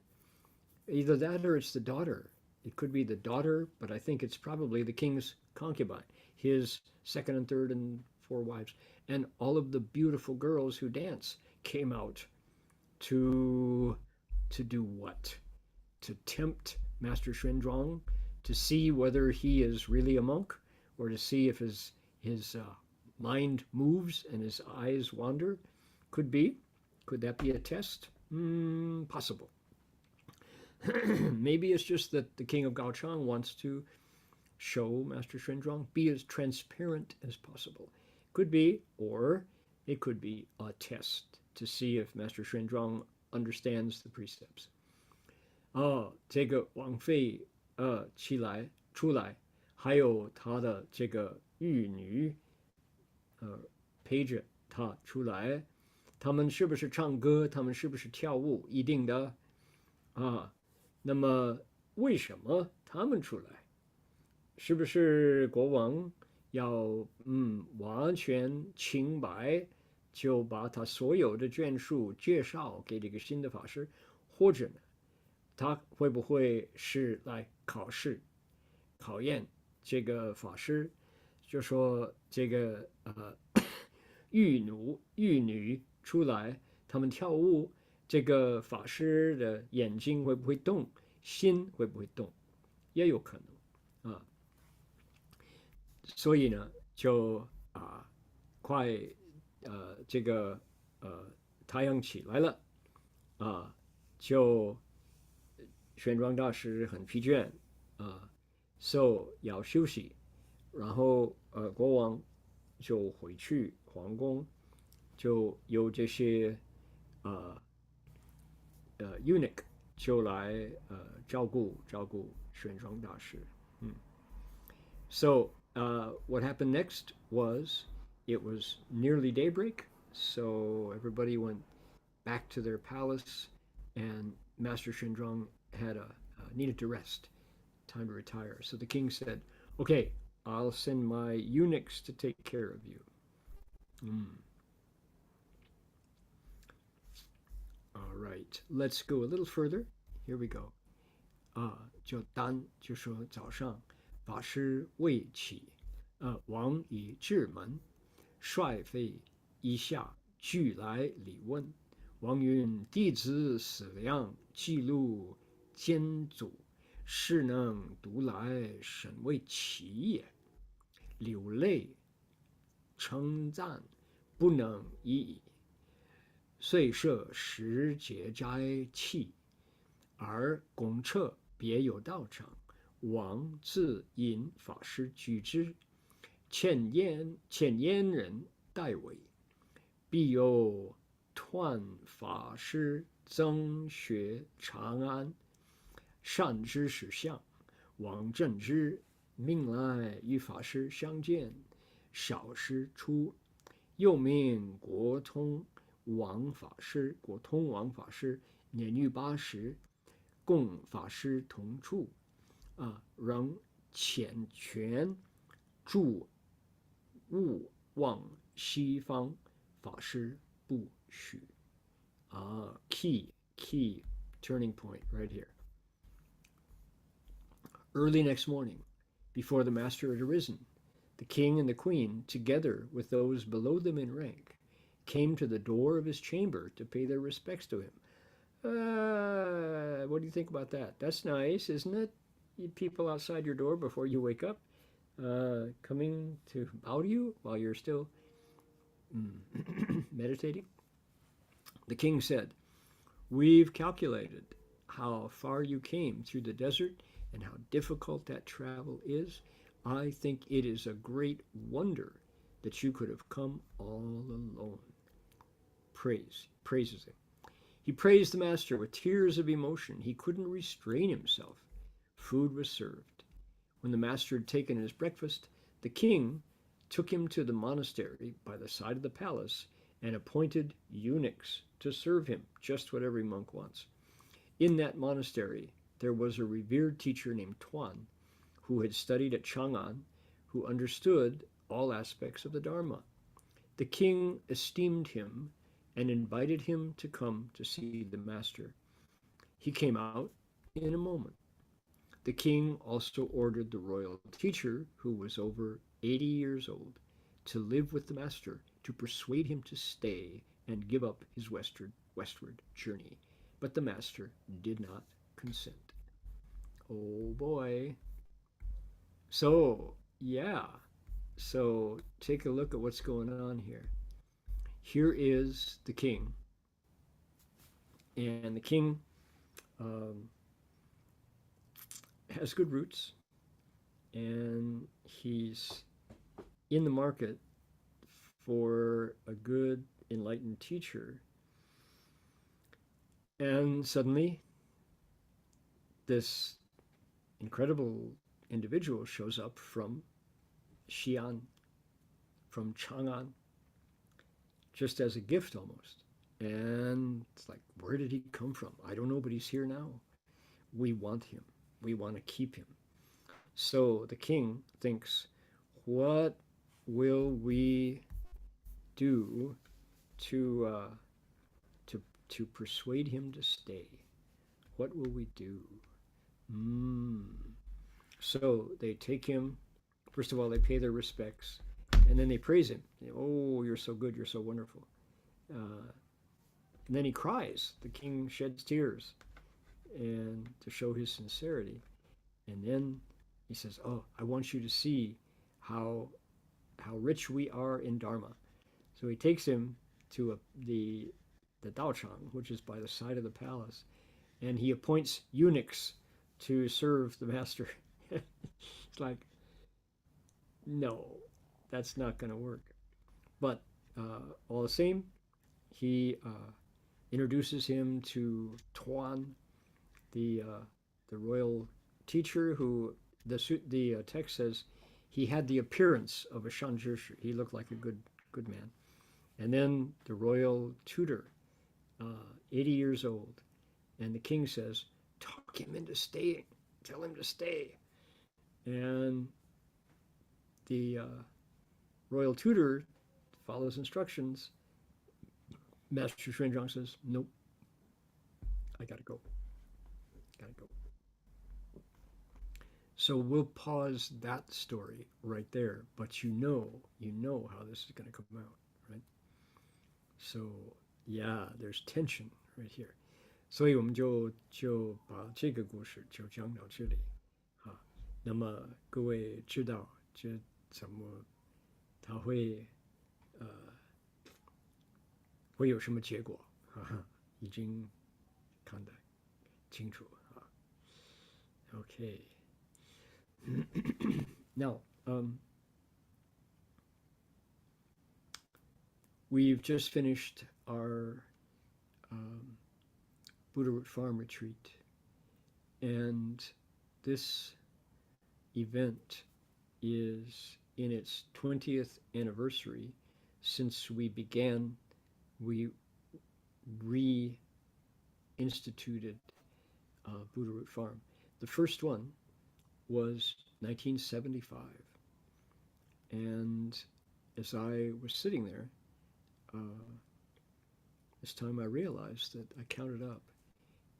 Either that or it's the daughter. It could be the daughter, but I think it's probably the king's concubine, his second and third and four wives. And all of the beautiful girls who dance came out to do what? To tempt Master Xuanzang, to see whether he is really a monk, or to see if his mind moves and his eyes wander. Could be. Could that be a test? Possible. Maybe it's just that the king of Gaochang wants to show Master Xuanzhuang, be as transparent as possible. Could be, or it could be a test to see if Master Xuanzhuang understands the precepts. 这个王妃出来，还有她的这个玉女陪着她出来，他们是不是唱歌？他们是不是跳舞？一定的那么为什么他们出来？是不是国王要完全清白，就把他所有的眷属介绍给这个新的法师，或者呢，他会不会是来考验这个法师？就说这个玉女出来，他们跳舞，这个法师的眼睛会不会动，心会不会动，也有可能所以呢，就快这个太阳起来了就玄奘大师很疲倦so 要休息，然后国王就回去皇宫，就有这些eunuch 就来照顾玄奘大师。So what happened next was it was nearly daybreak, so everybody went back to their palace, and Master Xuanzhuang needed to rest, time to retire. So the king said, "Okay, I'll send my eunuchs to take care of you." All right, let's go a little further. Here we go. 就说早上法师未起，王以至门，帅妃一下俱来礼问。王云：弟子思量，记录监祖，是能读来，甚为奇也。流泪称赞，不能已矣。遂设十节斋器，而公车别有道场。王自引法师居之，前燕人代为，必有团法师曾学长安，善知识相。王正之命来与法师相见，少时出，又名国通王法师，年逾80，共法师同处。仍缱绻住勿往西方，法师不许。Key turning point right here. Early next morning, before the master had arisen, the king and the queen, together with those below them in rank, came to the door of his chamber to pay their respects to him. What do you think about that? That's nice, isn't it? People outside your door before you wake up, coming to bow to you while you're still meditating. The king said, "We've calculated how far you came through the desert and how difficult that travel is. I think it is a great wonder that you could have come all alone." Praises him. He praised the master with tears of emotion. He couldn't restrain himself. Food was served. When the master had taken his breakfast, the king took him to the monastery by the side of the palace and appointed eunuchs to serve him, just what every monk wants. In that monastery, there was a revered teacher named Tuan, who had studied at Chang'an, who understood all aspects of the Dharma. The king esteemed him and invited him to come to see the master. He came out in a moment. The king also ordered the royal teacher, who was over 80 years old, to live with the master, to persuade him to stay and give up his westward journey. But the master did not consent. Oh boy. So take a look at what's going on here. Here is the king, And the king has good roots, and he's in the market for a good, enlightened teacher. And suddenly, this incredible individual shows up from Xi'an, from Chang'an, just as a gift almost. And it's like, where did he come from? I don't know, but he's here now. We want him. We want to keep him. So the king thinks, what will we do to persuade him to stay? What will we do? So they take him. First of all, they pay their respects, and then they praise him. Oh, you're so good. You're so wonderful. And then he cries. The king sheds tears, and to show his sincerity. And then he says, "Oh, I want you to see how rich we are in Dharma." So he takes him to the Daochang, which is by the side of the palace, and he appoints eunuchs to serve the master. It's like, no, that's not going to work. But all the same, he introduces him to Tuan, the royal teacher, who the text says he had the appearance of a Shanzhishi. He looked like a good man. And then the royal tutor, 80 years old, and the king says, talk him into staying. Tell him to stay. And the royal tutor follows instructions. Master Xuanzang says, nope, I gotta go. So we'll pause that story right there, but you know how this is going to come out, right? So yeah, there's tension right here. 所以我们就把这个故事就讲到这里啊。那么各位知道这怎么它会会有什么结果？已经看得清楚啊。Okay. Now, we've just finished our Buddha Root Farm retreat, and this event is in its 20th anniversary since we reinstituted Buddha Root Farm. The first one was 1975, and as I was sitting there, this time I realized that I counted up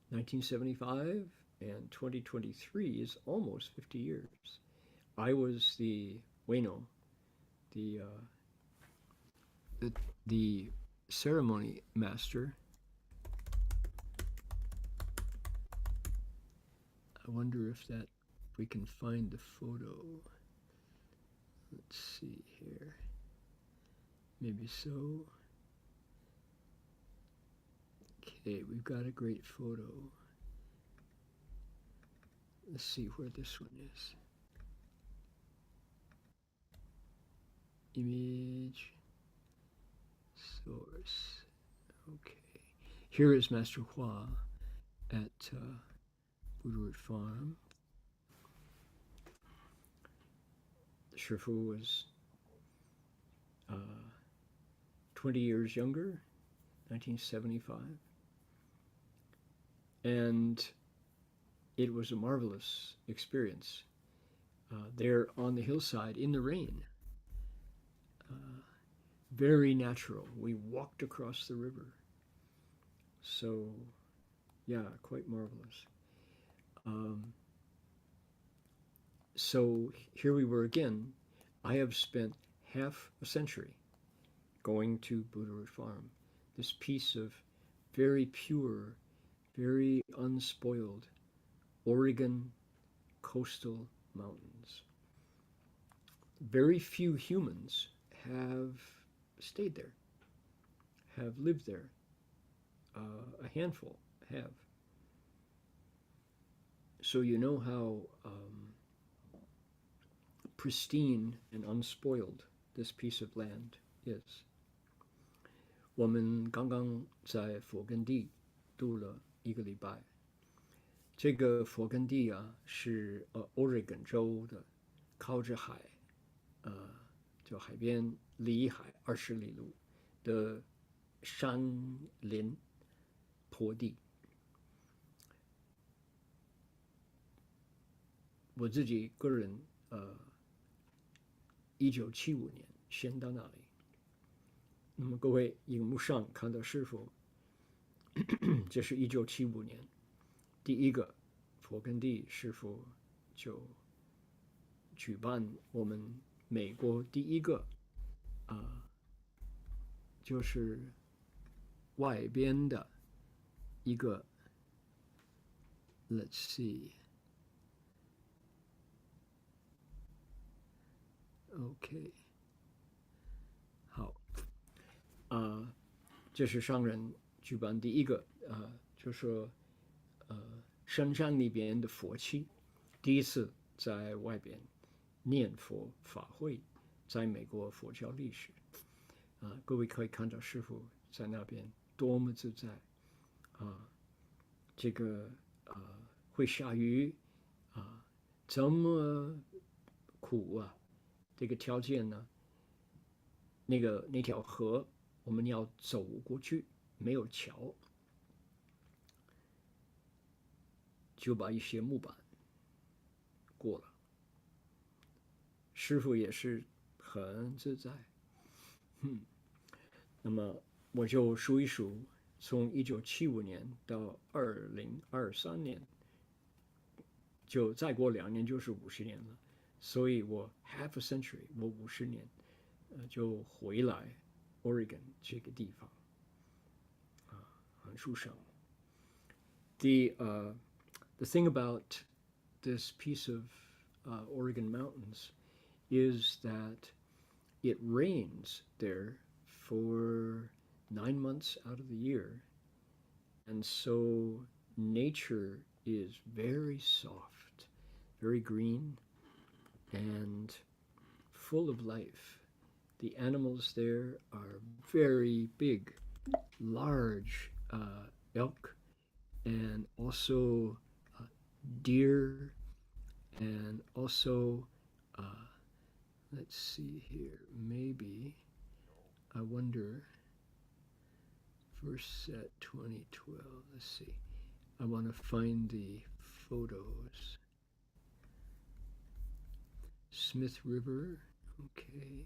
1975 and 2023 is almost 50 years. I was the ceremony master. I wonder if we can find the photo. Let's see here. Maybe so. Okay, we've got a great photo. Let's see where this one is. Image. Source. Okay. Here is Master Hua at Buddha Root Farm. The Shifu was 20 years younger, 1975. And it was a marvelous experience. There on the hillside in the rain. Very natural. We walked across the river. So, yeah, quite marvelous. So here we were again. I have spent half a century going to Buddha Root Farm, this piece of very pure, very unspoiled Oregon coastal mountains. Very few humans have stayed there, have lived there, a handful. have. So you know how pristine and unspoiled this piece of land is. 我们刚刚在佛根地度了1个礼拜。这个佛根地啊，是Oregon 州的，靠着海，就海边离海20里路的山林坡地。我自己个人1975年先到那里。那么各位荧幕上看到师父，这是1975年第一个佛根地师父就举办我们美国第一个就是外边的一个 Let's see OK 好这是上人举办第一个就说深山里边的佛七第一次在外边念佛法会，在美国佛教历史各位可以看到师父在那边多么自在这个会下雨这么苦这个条件呢，那条河我们要走过去，没有桥，就把一些木板过了。师父也是很自在。那么我就数一数，从1975年到2023年，就再过2年就是50年了。所以我 half a century， 我50年就回来 Oregon 这个地方很舒爽。The thing about this piece of Oregon mountains is that it rains there for 9 months out of the year, and so nature is very soft, very green, and full of life. The animals there are very big, large elk, and also deer, and also let's see here, maybe I wonder first set 2012, let's see, I want to find the photos. Smith River, okay.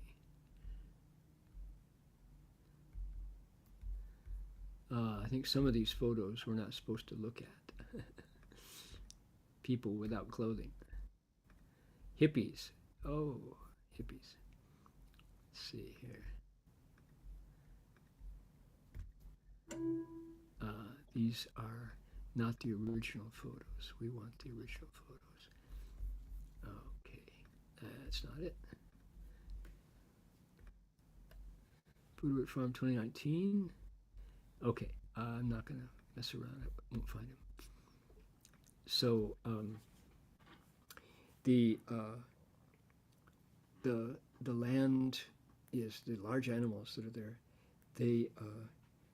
I think some of these photos we're not supposed to look at. People without clothing. Hippies. Oh, hippies. Let's see here. These are not the original photos. We want the original photos. Okay, that's not it. Buddha Root Farm 2019. Okay, I'm not going to mess around. I won't find him. So the land is the large animals that are there. They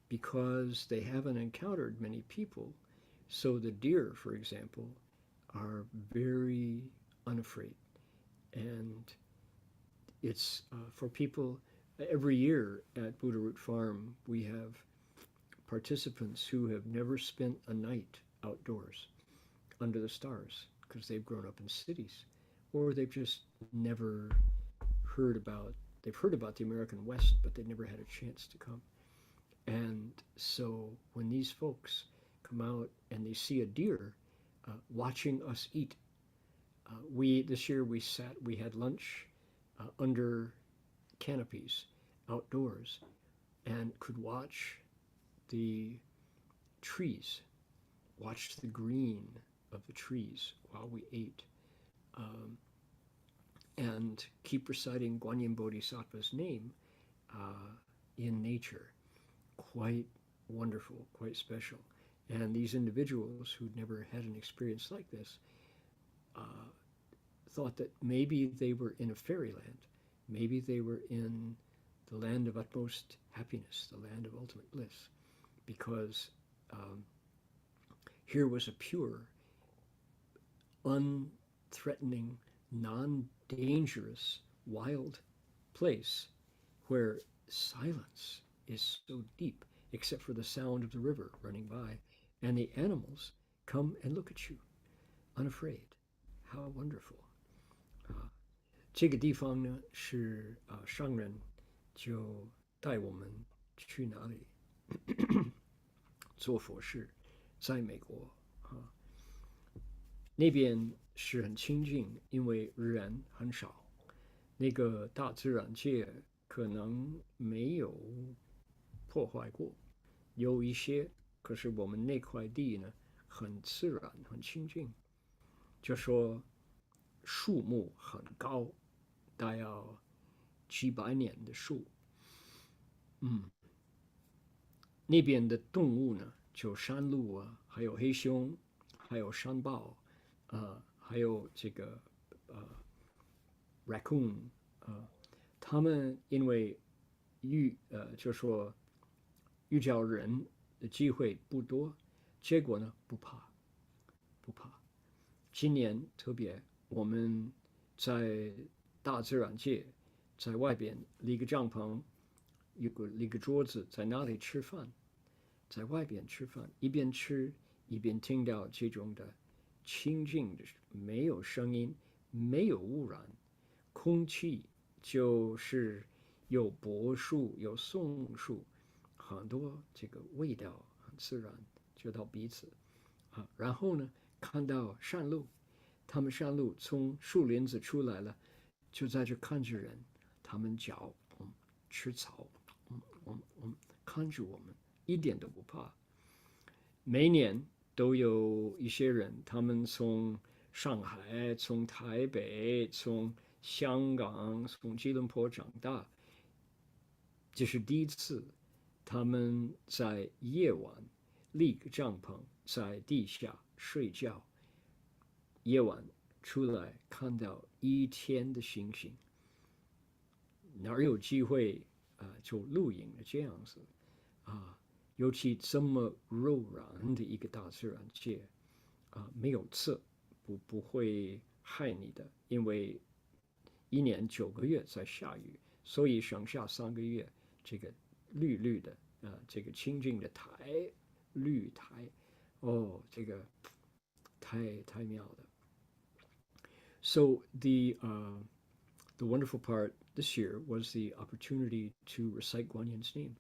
because they haven't encountered many people, so the deer, for example, are very unafraid, and it's for people. Every year at Buddha Root Farm, we have participants who have never spent a night outdoors under the stars because they've grown up in cities, or they've just never heard about, they've heard about the American West, but they never had a chance to come. And so when these folks come out and they see a deer watching us eat, this year we had lunch under canopies outdoors and could watch the trees, watch the green of the trees while we ate, and keep reciting Guanyin Bodhisattva's name in nature. Quite wonderful, quite special. And these individuals who'd never had an experience like this thought that maybe they were in a fairyland. Maybe they were in the land of utmost happiness, the land of ultimate bliss, because here was a pure, unthreatening, non-dangerous, wild place where silence is so deep, except for the sound of the river running by, and the animals come and look at you, unafraid. How wonderful! 这个地方呢是商人就带我们去哪里做佛事，在美国那边是很清净，因为人很少，那个大自然界可能没有破坏过，有一些，可是我们那块地呢很自然，很清净，就说树木很高，大要几百年的树，那边的动物呢，就山鹿啊，还有黑熊，还有山豹，还有这个raccoon，他们因为就说遇到人的机会不多，结果呢不怕。今年特别，我们在大自然界，在外边立个帐篷，立个桌子，在那里吃饭，在外边吃饭，一边吃一边听到这种的清净的，没有声音，没有污染，空气就是有柏树，有松树，很多这个味道很自然，就到彼此然后呢，看到山鹿，他们山鹿从树林子出来了，就在这看着人，他们脚吃草，看着我们，一点都不怕。每年都有一些人，他们从上海、从台北、从香港、从吉隆坡长大，这是第一次，他们在夜晚立个帐篷，在地下睡觉，夜晚出来看到一天的星星，哪有机会就露营的这样子尤其这么柔软的一个大自然界没有刺，不会害你的，因为一年9个月在下雨，所以剩下3个月，这个绿绿的这个清净的绿台，这个太妙了。So the wonderful part this year was the opportunity to recite Guanyin's name,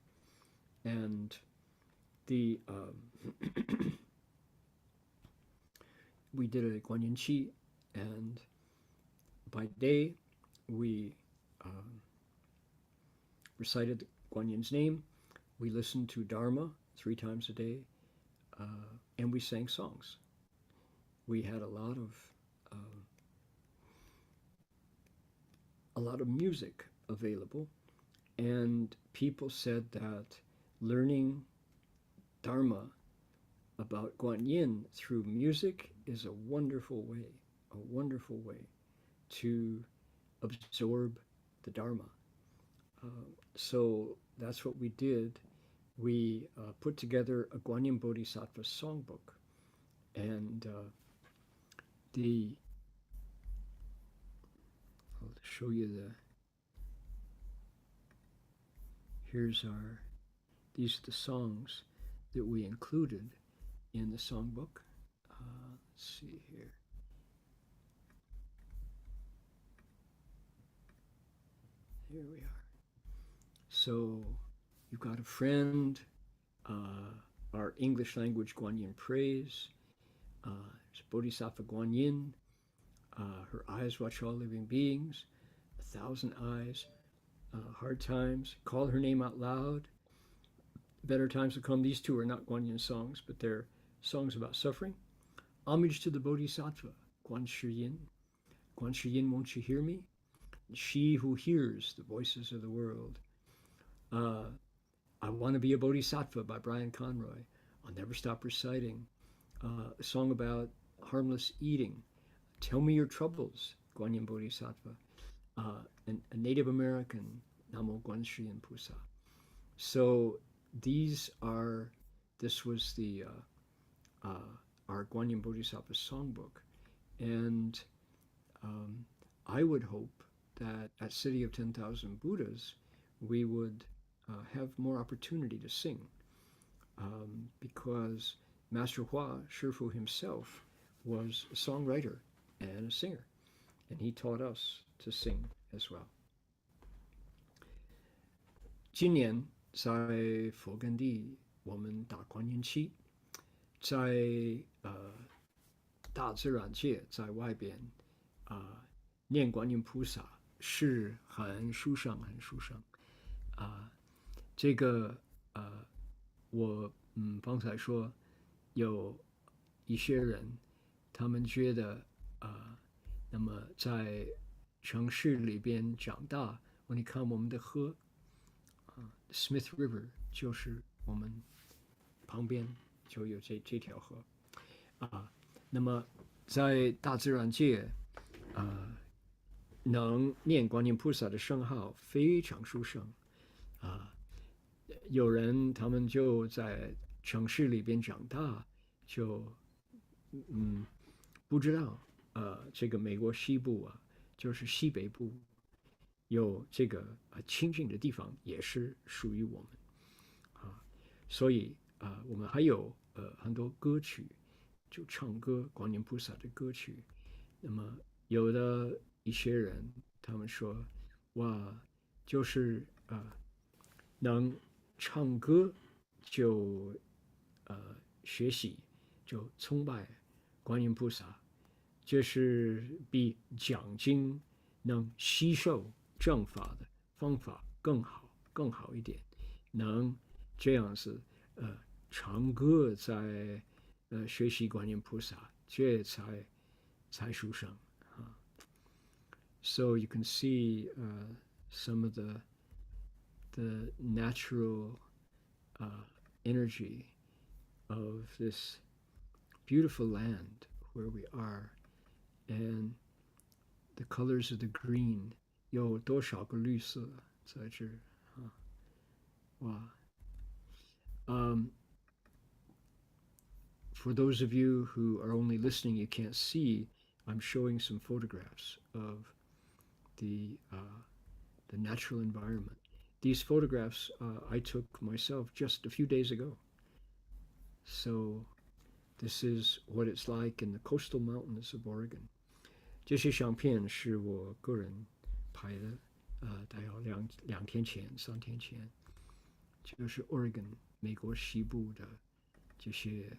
and the we did a Guanyin Qi, and by day we recited Guanyin's name. We listened to Dharma 3 times a day, and we sang songs. We had a lot of music available, and people said that learning Dharma about Guanyin through music is a wonderful way to absorb the Dharma. So that's what we did. We put together a Guanyin Bodhisattva songbook, and I'll show you these are the songs that we included in the songbook. Let's see here. Here we are. So you've got a friend, our English language Guanyin praise, Bodhisattva Guanyin, her eyes watch all living beings, 1,000 eyes, hard times, call her name out loud, better times will come. These 2 are not Guanyin songs, but they're songs about suffering. Homage to the Bodhisattva, Guan Shi Yin. Guan Shi Yin, won't you hear me? She who hears the voices of the world. I want to be a Bodhisattva by Brian Conroy. I'll never stop reciting a song about harmless eating. Tell me your troubles, Guanyin Bodhisattva. A Native American, Namo Guanshiyin Pusa. So this was our Guanyin Bodhisattva songbook. And I would hope that at City of 10,000 Buddhas, we would have more opportunity to sing, because Master Hua Shifu himself was a songwriter and a singer, and he taught us to sing as well. 今年在佛根地，我们打观音期，在大自然界，在外边念观音菩萨是很殊胜，很殊胜这个我方才说有一些人，他们觉得那么在城市里边长大，你看我们的河Smith River 就是我们旁边就有这条河那么在大自然界能念观音菩萨的圣号非常殊胜有人他们就在城市里边长大，就不知道这个美国西部就是西北部有这个清净的地方，也是属于我们所以我们还有很多歌曲，就唱歌观音菩萨的歌曲。那么有的一些人他们说，哇，就是能唱歌就学习就崇拜观音菩萨，就是比讲经能吸收正法的方法更好一点，能这样子唱歌在学习观音菩萨，这才殊胜So you can see some of the natural energy of this beautiful land where we are, and the colors of the green. 有多少个绿色在这哇For those of you who are only listening, you can't see, I'm showing some photographs of the natural environment. These photographs I took myself just a few days ago. So this is what it's like in the coastal mountains of Oregon. 这些相片是我个人拍的大概2天前3天前，就是 Oregon 美国西部的这些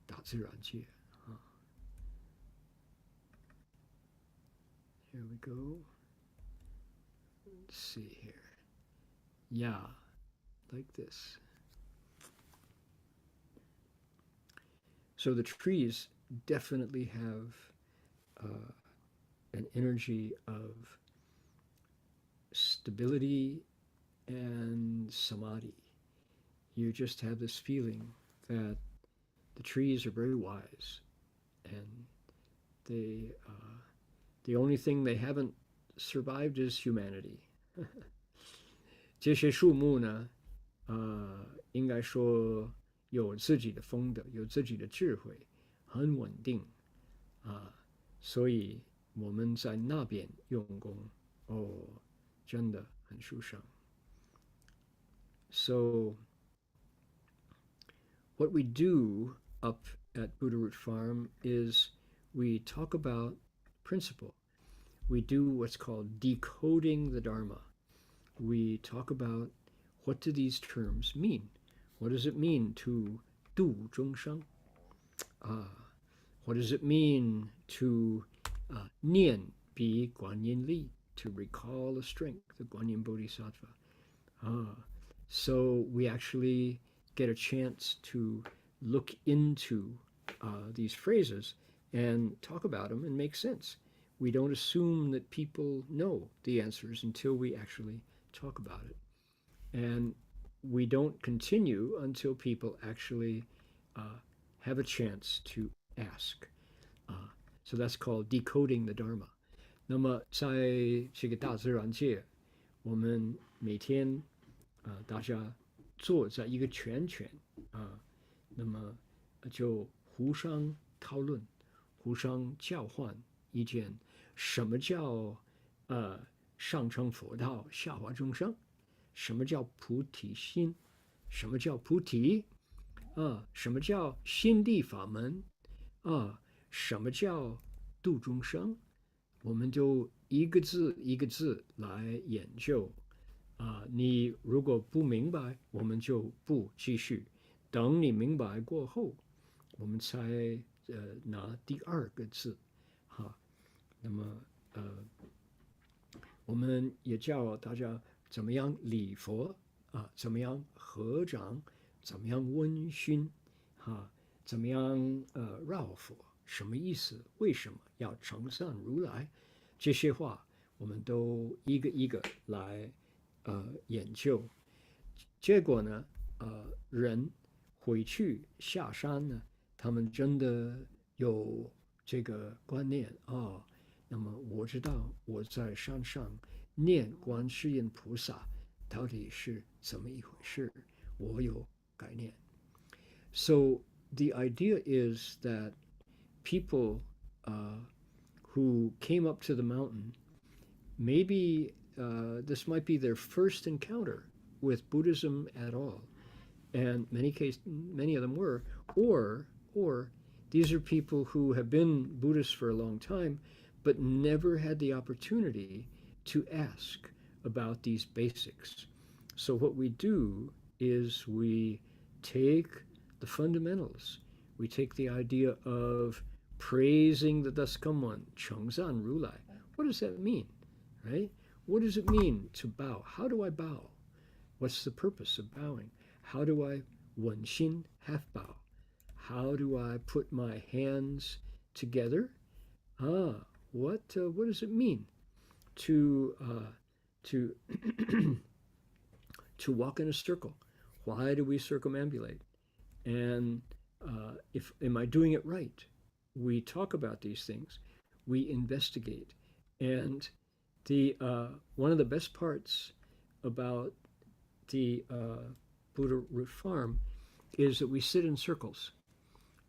大自然界Here we go. Let's see here. Yeah, like this. So the trees definitely have an energy of stability and samadhi. You just have this feeling that the trees are very wise, and the only thing they haven't survived is humanity. 这些树木呢应该说有自己的风德，有自己的智慧，很稳定所以我们在那边用功真的很殊胜。So what we do up at Buddha Root Farm is we talk about principle. We do what's called decoding the Dharma. We talk about what do these terms mean? What does it mean to 度众生? What does it mean to 念彼观音力, to recall the strength of Guanyin Bodhisattva? So we actually get a chance to look into these phrases and talk about them and make sense. We don't assume that people know the answers until we actually talk about it. And we don't continue until people actually have a chance to ask. So that's called decoding the Dharma. 那么在这个大自然界，我们每天大家坐在一个圈圈那么就互相讨论，互相交换意见。什么叫上乘佛道，下化众生？什么叫菩提心？什么叫菩提？什么叫心地法门？什么叫度众生？我们就一个字一个字来研究。你如果不明白，我们就不继续。等你明白过后，我们才拿第二个字。那么我们也教大家怎么样礼佛怎么样合掌，怎么样温熏怎么样绕佛，什么意思？为什么要承上如来？这些话我们都一个一个来研究。结果呢，人回去下山呢，他们真的有这个观念那么我知道我在山上念观世音菩萨到底是怎么一回事，我有概念。So the idea is that people who came up to the mountain, maybe this might be their first encounter with Buddhism at all, and many of them were, or these are people who have been Buddhists for a long time, but never had the opportunity to ask about these basics. So what we do is we take the fundamentals. We take the idea of praising the Thus Come One, Chengzan Rulai. What does that mean, right? What does it mean to bow? How do I bow? What's the purpose of bowing? How do I Wenxin, half bow? How do I put my hands together? What does it mean to to walk in a circle? Why do we circumambulate? And am I doing it right? We talk about these things. We investigate. And the one of the best parts about the Buddha Root Farm is that we sit in circles.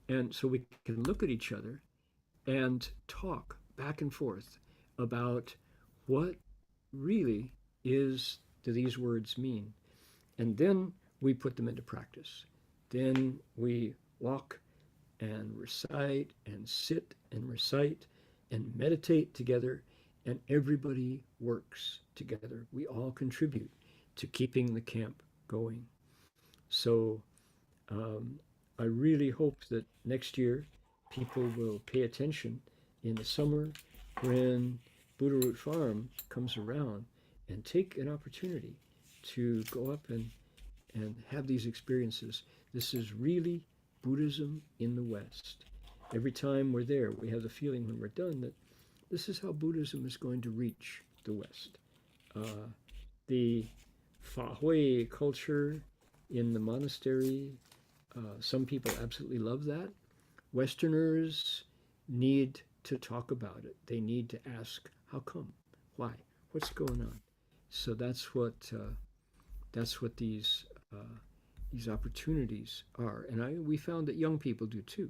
And so we can look at each other and talk back and forth about what really do these words mean. And then we put them into practice. Then we walk and recite and sit and recite and meditate together, and everybody works together. We all contribute to keeping the camp going. So I really hope that next year people will pay attention in the summer when Buddha Root Farm comes around and take an opportunity to go up and have these experiences. This is really Buddhism in the West. Every time we're there, we have the feeling when we're done that this is how Buddhism is going to reach the West. The Fahui culture in the monastery, some people absolutely love that. Westerners need to talk about it. They need to ask, how come? Why? What's going on? So that's what these opportunities are. And we found that young people do too.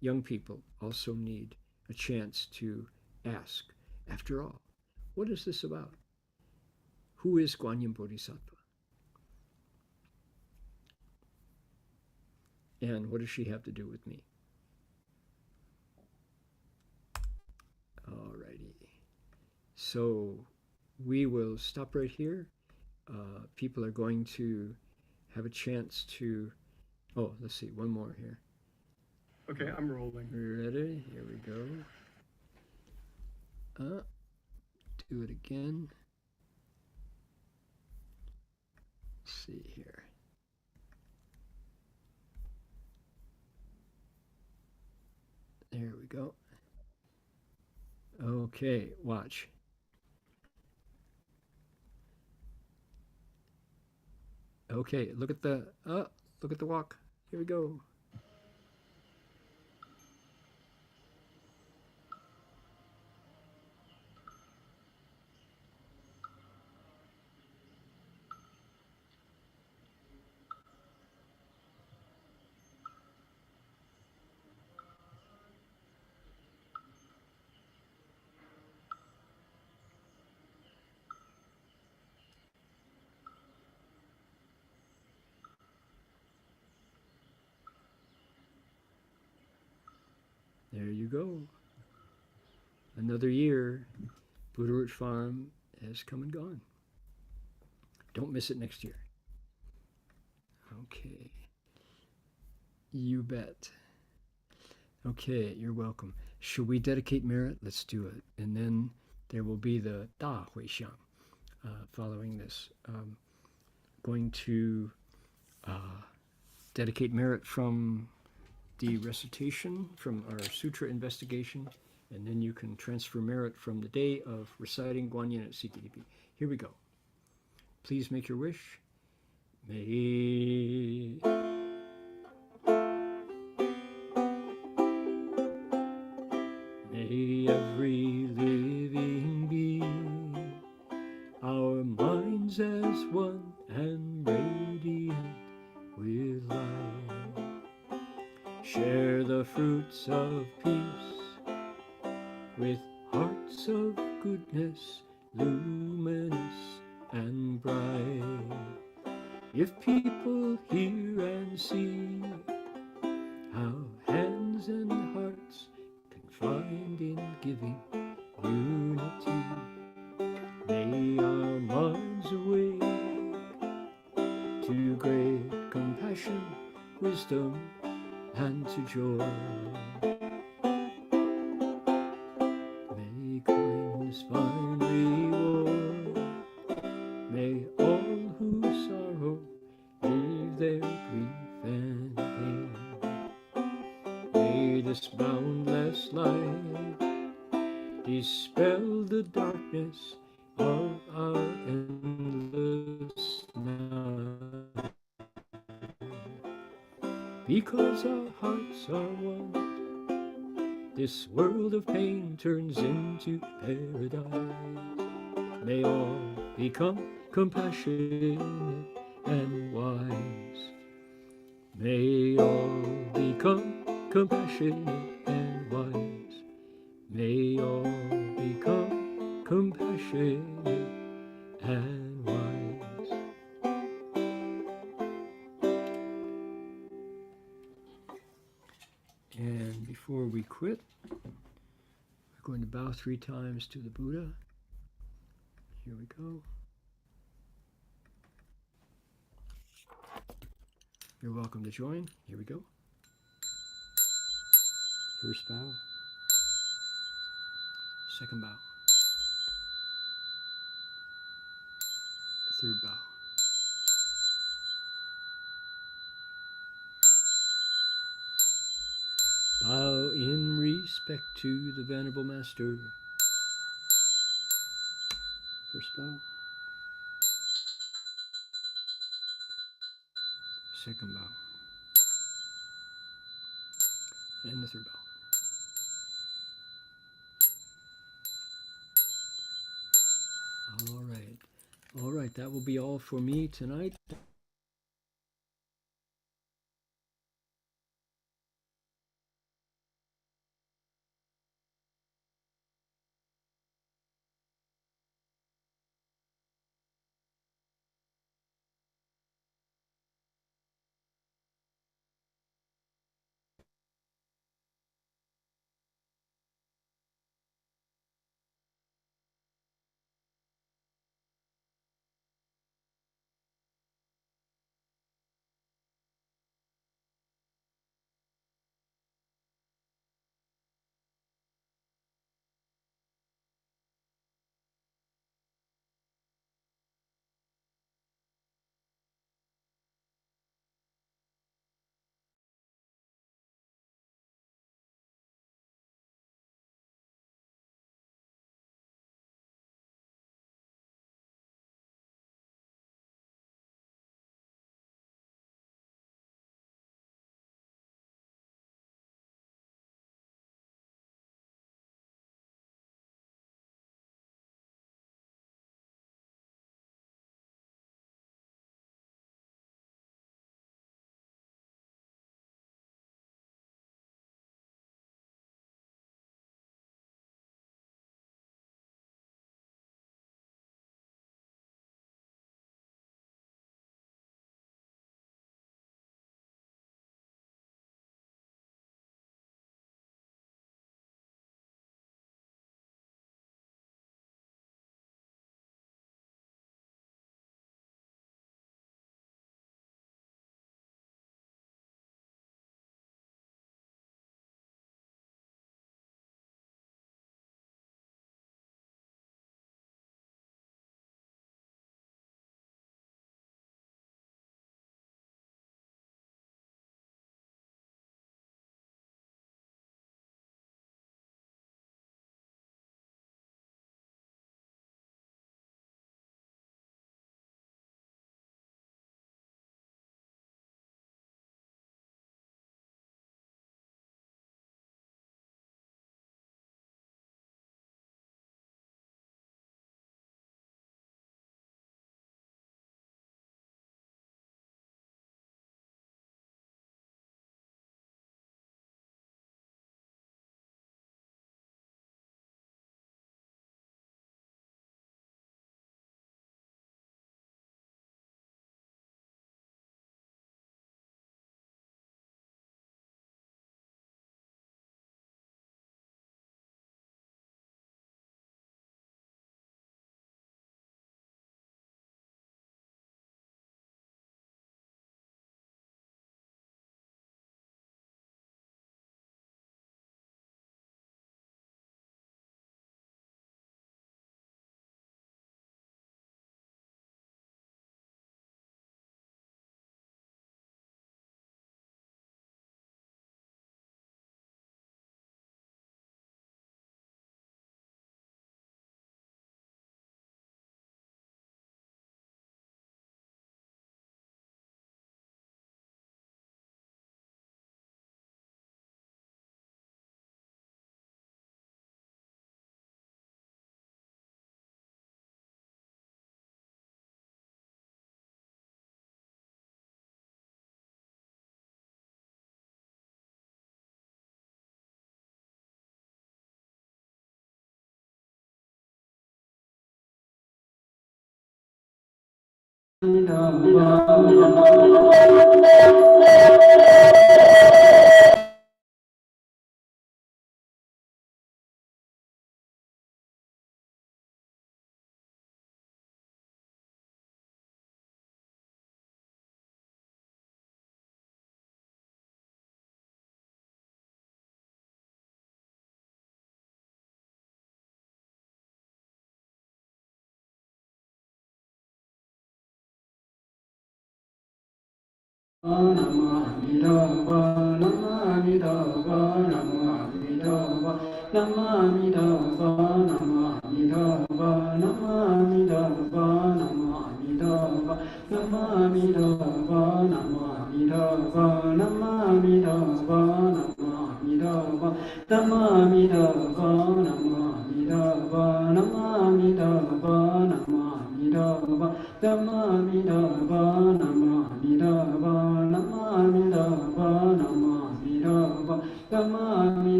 Young people also need a chance to ask, after all, what is this about? Who is Guanyin Bodhisattva? And what does she have to do with me? Alrighty. So we will stop right here. People are going to have a chance to, let's see, one more here. Okay, I'm rolling. Ready? Here we go. Do it again. Let's see here. There we go. Okay, watch. Okay, look at the walk. Here we go. There you go. Another year, Buddha Root Farm has come and gone. Don't miss it next year. Okay. You bet. Okay, you're welcome. Should we dedicate merit? Let's do it. And then there will be the Da Hui Xiang following this. Going to dedicate merit from the recitation, from our sutra investigation, and then you can transfer merit from the day of reciting Guanyin at CTDP. Here we go. Please make your wish. May every living being, our minds as one and radiant with light, share the fruits of peace with hearts of goodness, luminous and bright. If people hear and see how hands and hearts can find in giving unity, may our minds awake to great compassion, wisdom, and to joy. May kindness find reward. May all who sorrow leave their grief and pain. May this boundless light dispel the darkness of our endless night. Because our hearts are one, this world of pain turns into paradise. May all become compassionate and wise. May all become compassionate and wise. May all become compassionate and wise. And before we quit, we're going to bow 3 times to the Buddha. Here we go. You're welcome to join. Here we go. First bow. Second bow. Third bow. Bow in respect to the Venerable Master. First bow. Second bow. And the third bow. All right, that will be all for me tonight.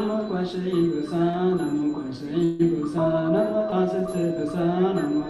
南无观世音菩萨，南无观世音菩萨，南无大势至菩萨，南无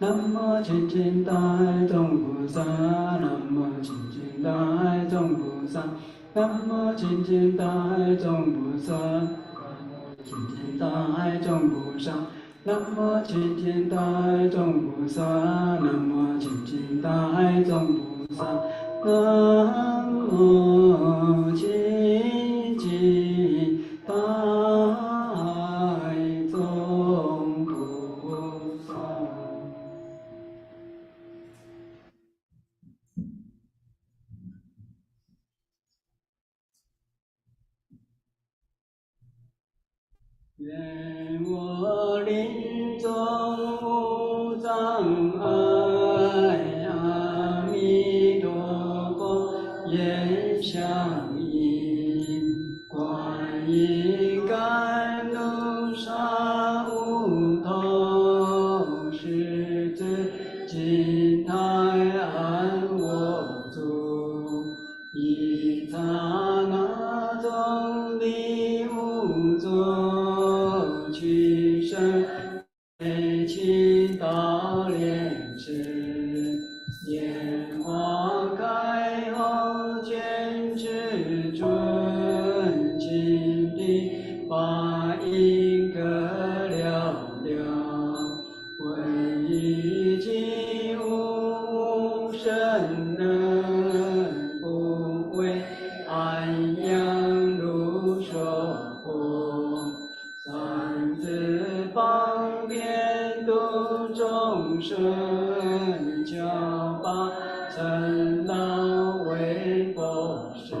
南无清净大爱众菩萨，南无清净大爱众菩萨，南无清净大爱众菩萨，清净大爱众菩萨，南无清净大爱众菩萨，南无清净大爱众菩萨，南无清净大爱众菩萨。愿我临终无障碍，阿弥陀佛言相应，观音甘露沙无头，世子金台安我住，一刹那中离无作，去生悲亲到莲池，莲花开后见至尊，金地法音各了了，唯一即无生人，不为安养如说佛，三字方便度众生，教法成道为佛事。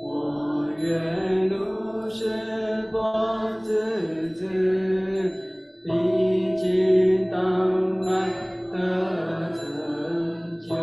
我愿如是佛子子，历经当来得成就。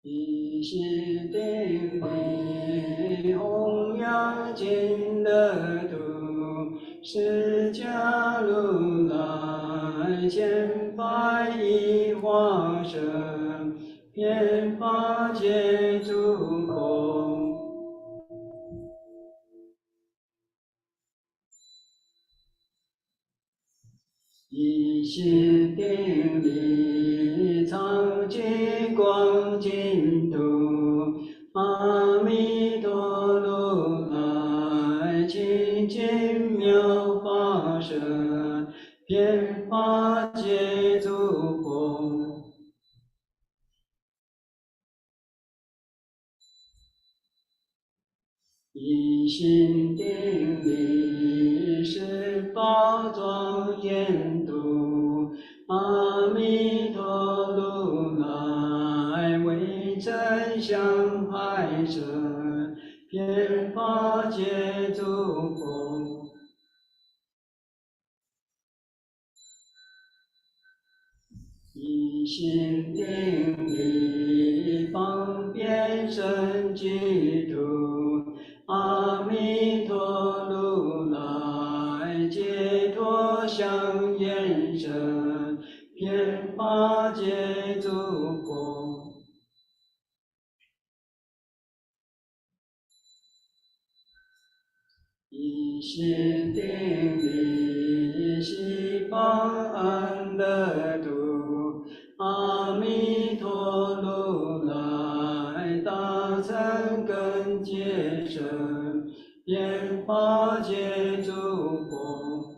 一心定力，弘扬尽乐度，释迦如来千百亿化身，遍法界诸佛。一心定力，常寂光净土，阿弥陀如来清净妙法身，遍法界诸佛。一心定力，十方庄严度，阿弥陀如来为真相海身，遍法界诸佛。一心定力，方便身具足，阿弥陀如来解脱相延伸，遍法界诸佛。一心定力，西方安乐度，阿弥陀如来大乘根结身，遍法界诸佛。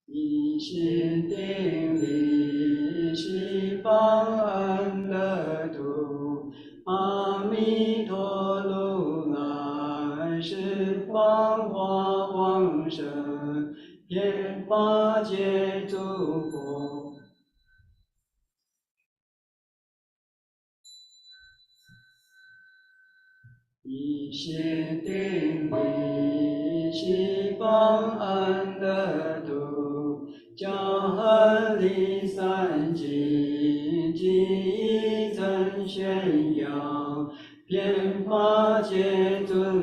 一心定力，西方安乐度，阿弥陀如来十方华王身，遍法界诸佛。一心定力，西方安乐度，教恒离三经，尽一真宣扬，遍法界尊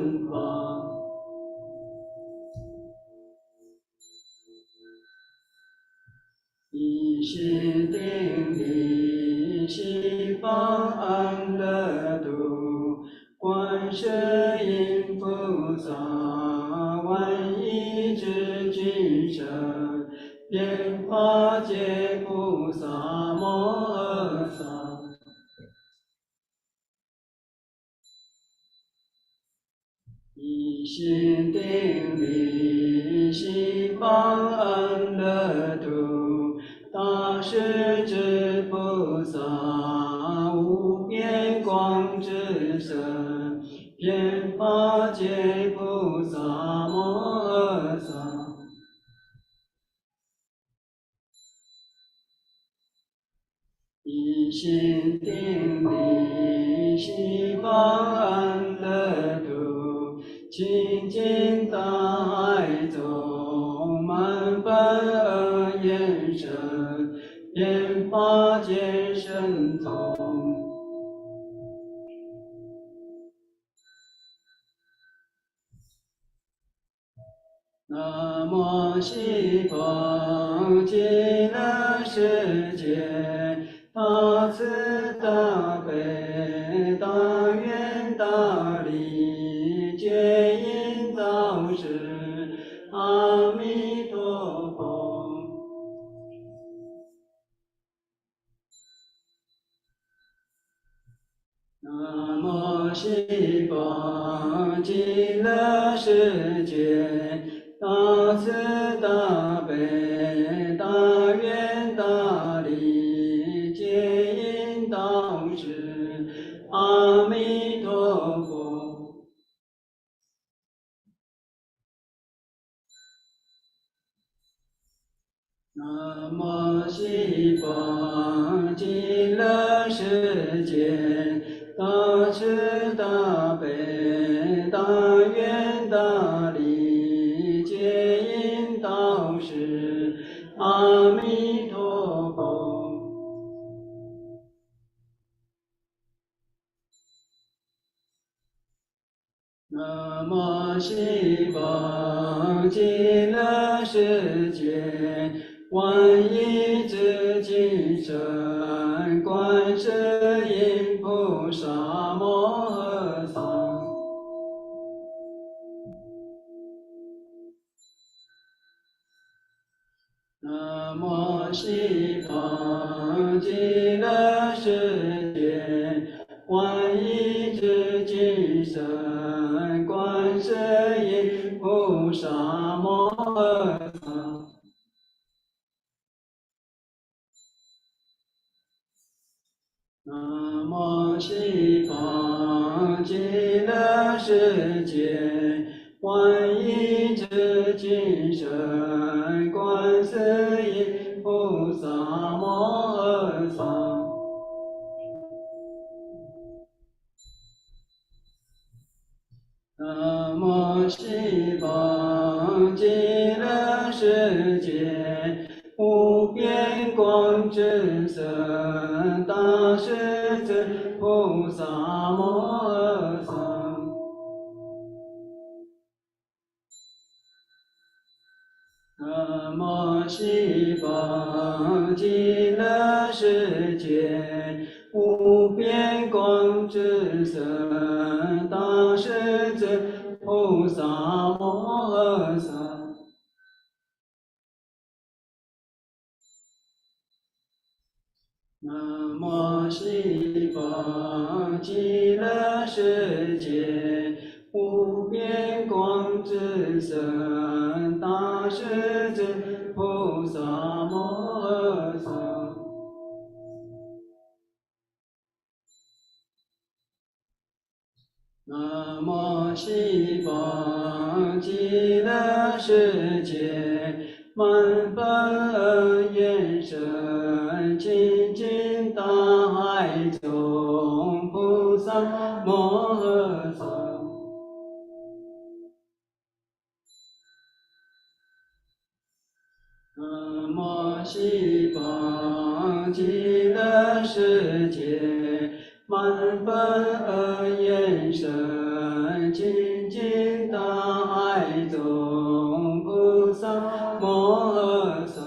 心定力，西方安乐度，观世音菩萨，万亿之君神，遍法界菩萨摩诃萨。一心定力，西方安乐度，大势至菩萨，无边光之身，遍法界菩萨摩诃萨。一心定力，西方安乐度，清净大海中，满本而言身，遍法界神通。南无西方极乐世界，大慈大悲大愿大力，接引导师，阿弥陀佛。南无西方极乐世界，大慈大悲大愿大力，接引导师，阿弥陀佛。南无西方极乐世界，大慈大悲大愿大力，接引导师，阿弥陀佛。南无西方极乐世界，万亿之精神，观世音菩萨摩诃萨。南无西方极乐世界，万亿之精神，观世音菩萨摩诃萨。南无西方极乐世界，万亿之精神，观世音菩萨摩诃萨。南无西方极乐世界，无边光之身，大势至菩萨摩诃萨。南无西方极乐世界，无边光之身，大势至菩萨摩诃萨。南无西方极乐世界，无边光之身，大势至菩萨摩诃萨。南无西方极乐世界，满本而言身，清净大海中，菩萨摩诃萨。南无西方极乐世界，满本而言身，清净大海中，菩萨摩诃萨。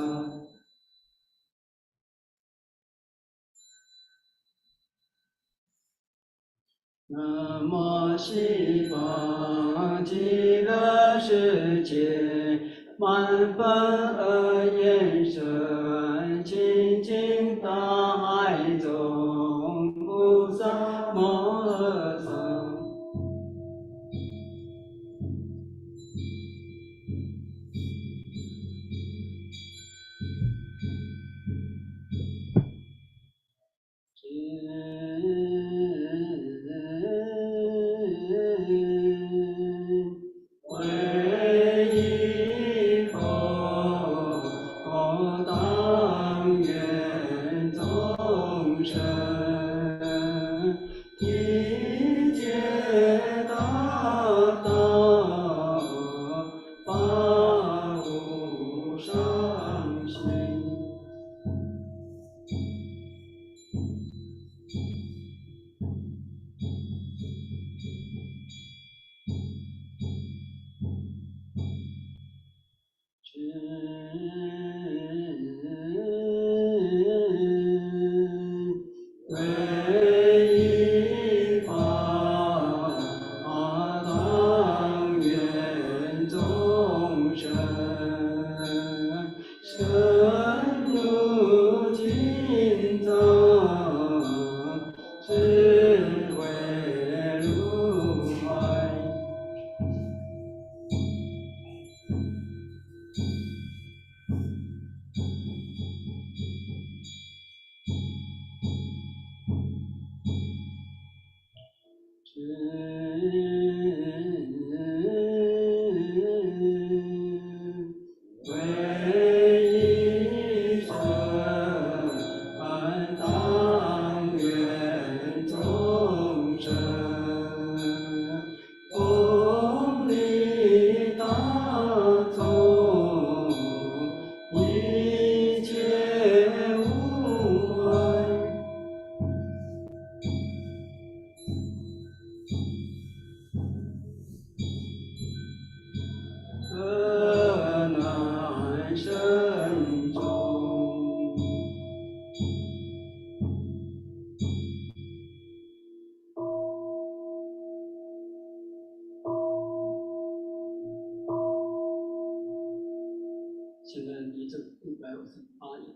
悉法极乐世界，满分而延伸，清净大海中，菩萨摩诃萨。现在离这158页。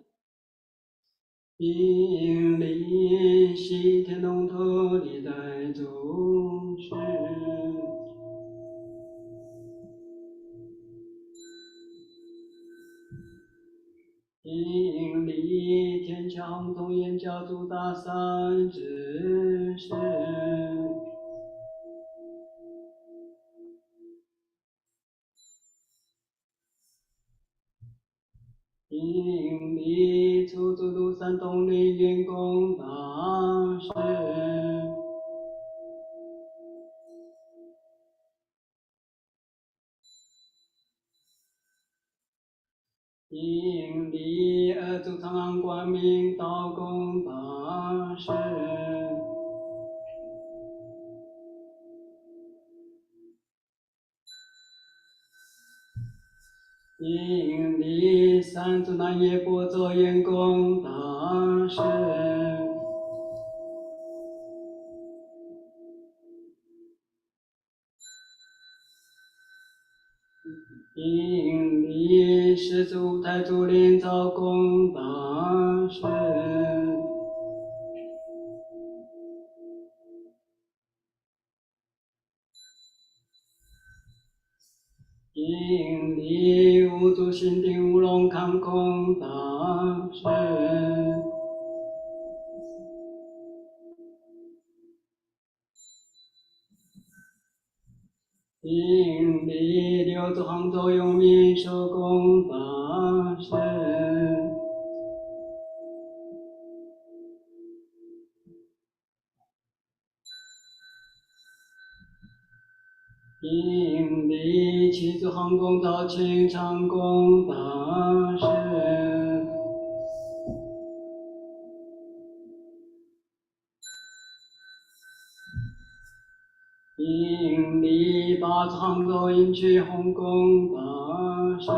并离悉天龙陀历代宗师，并离天强通言教主大三知识。并离出祖庐山东林圆光大师，并离二祖长安光明道公大师，并离三祖南野波卓圆光大师，并离始祖太祖莲昭公大师，并离五祖心定乌龙康公大师，并离六祖杭州永明寿公大师，并离七祖航公道清长公大师，并离八祖杭州印区弘公大师，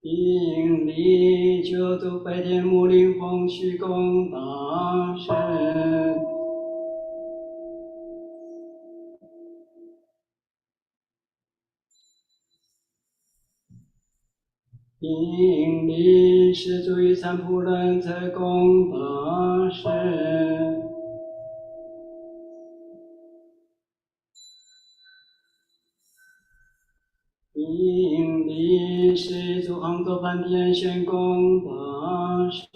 并佛祖白天母灵皇虚空大士。因力是诸于三普人则公大士。因力是诸杭州梵天玄公大士。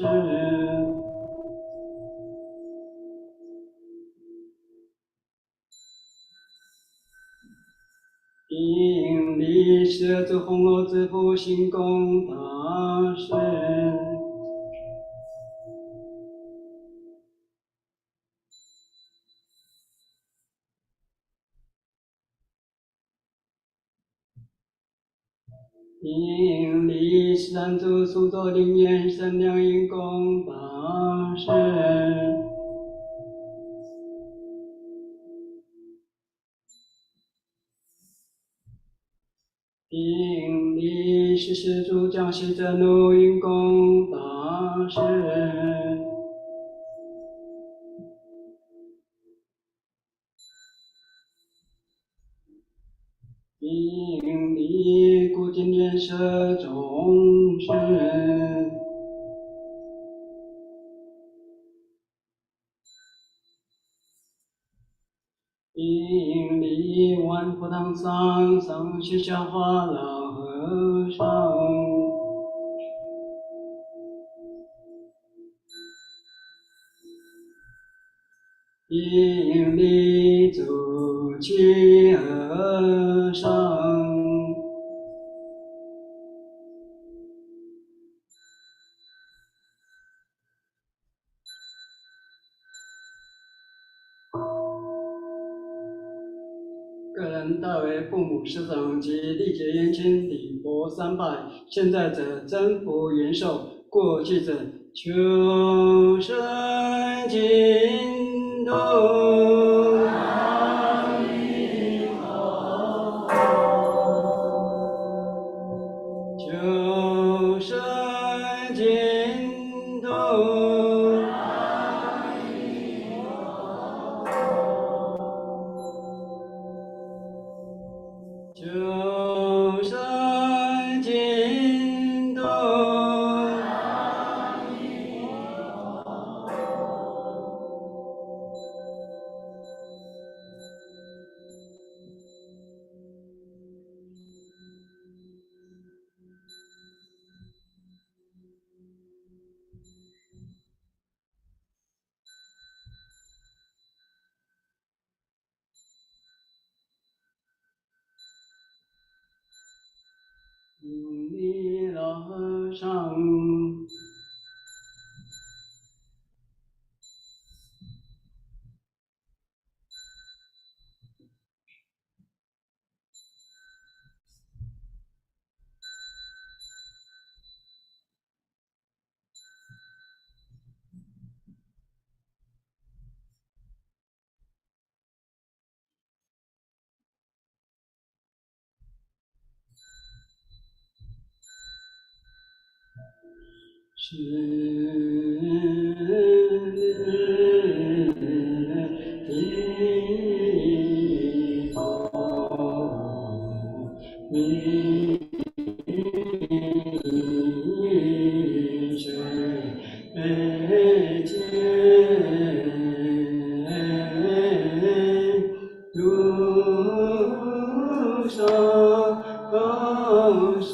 因力是诸红罗之父行公大士。因力是三诸苏州灵验神良因公大士。因力是施主江西真如因公大士。因力故今年舍众生。因力万佛堂上上须下化老和尚。因力主其和尚。个人代为父母师长及历劫冤亲礼佛三拜，现在者增福延寿，过去者求生净土。求生净土。求生净土。因力老和尚。是地佛明水见如上水。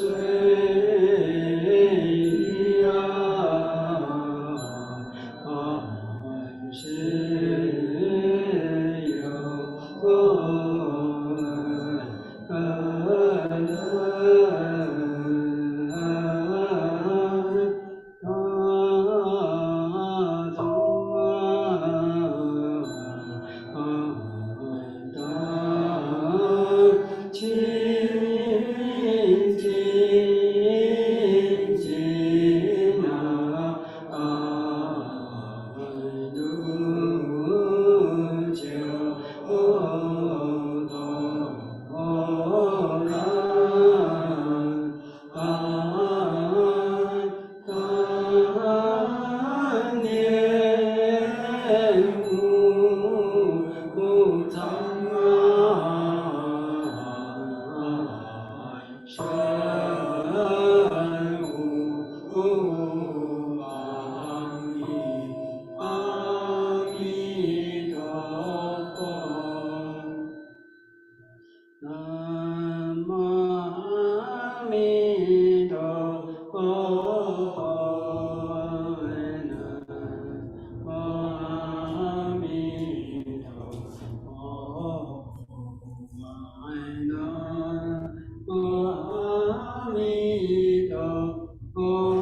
唵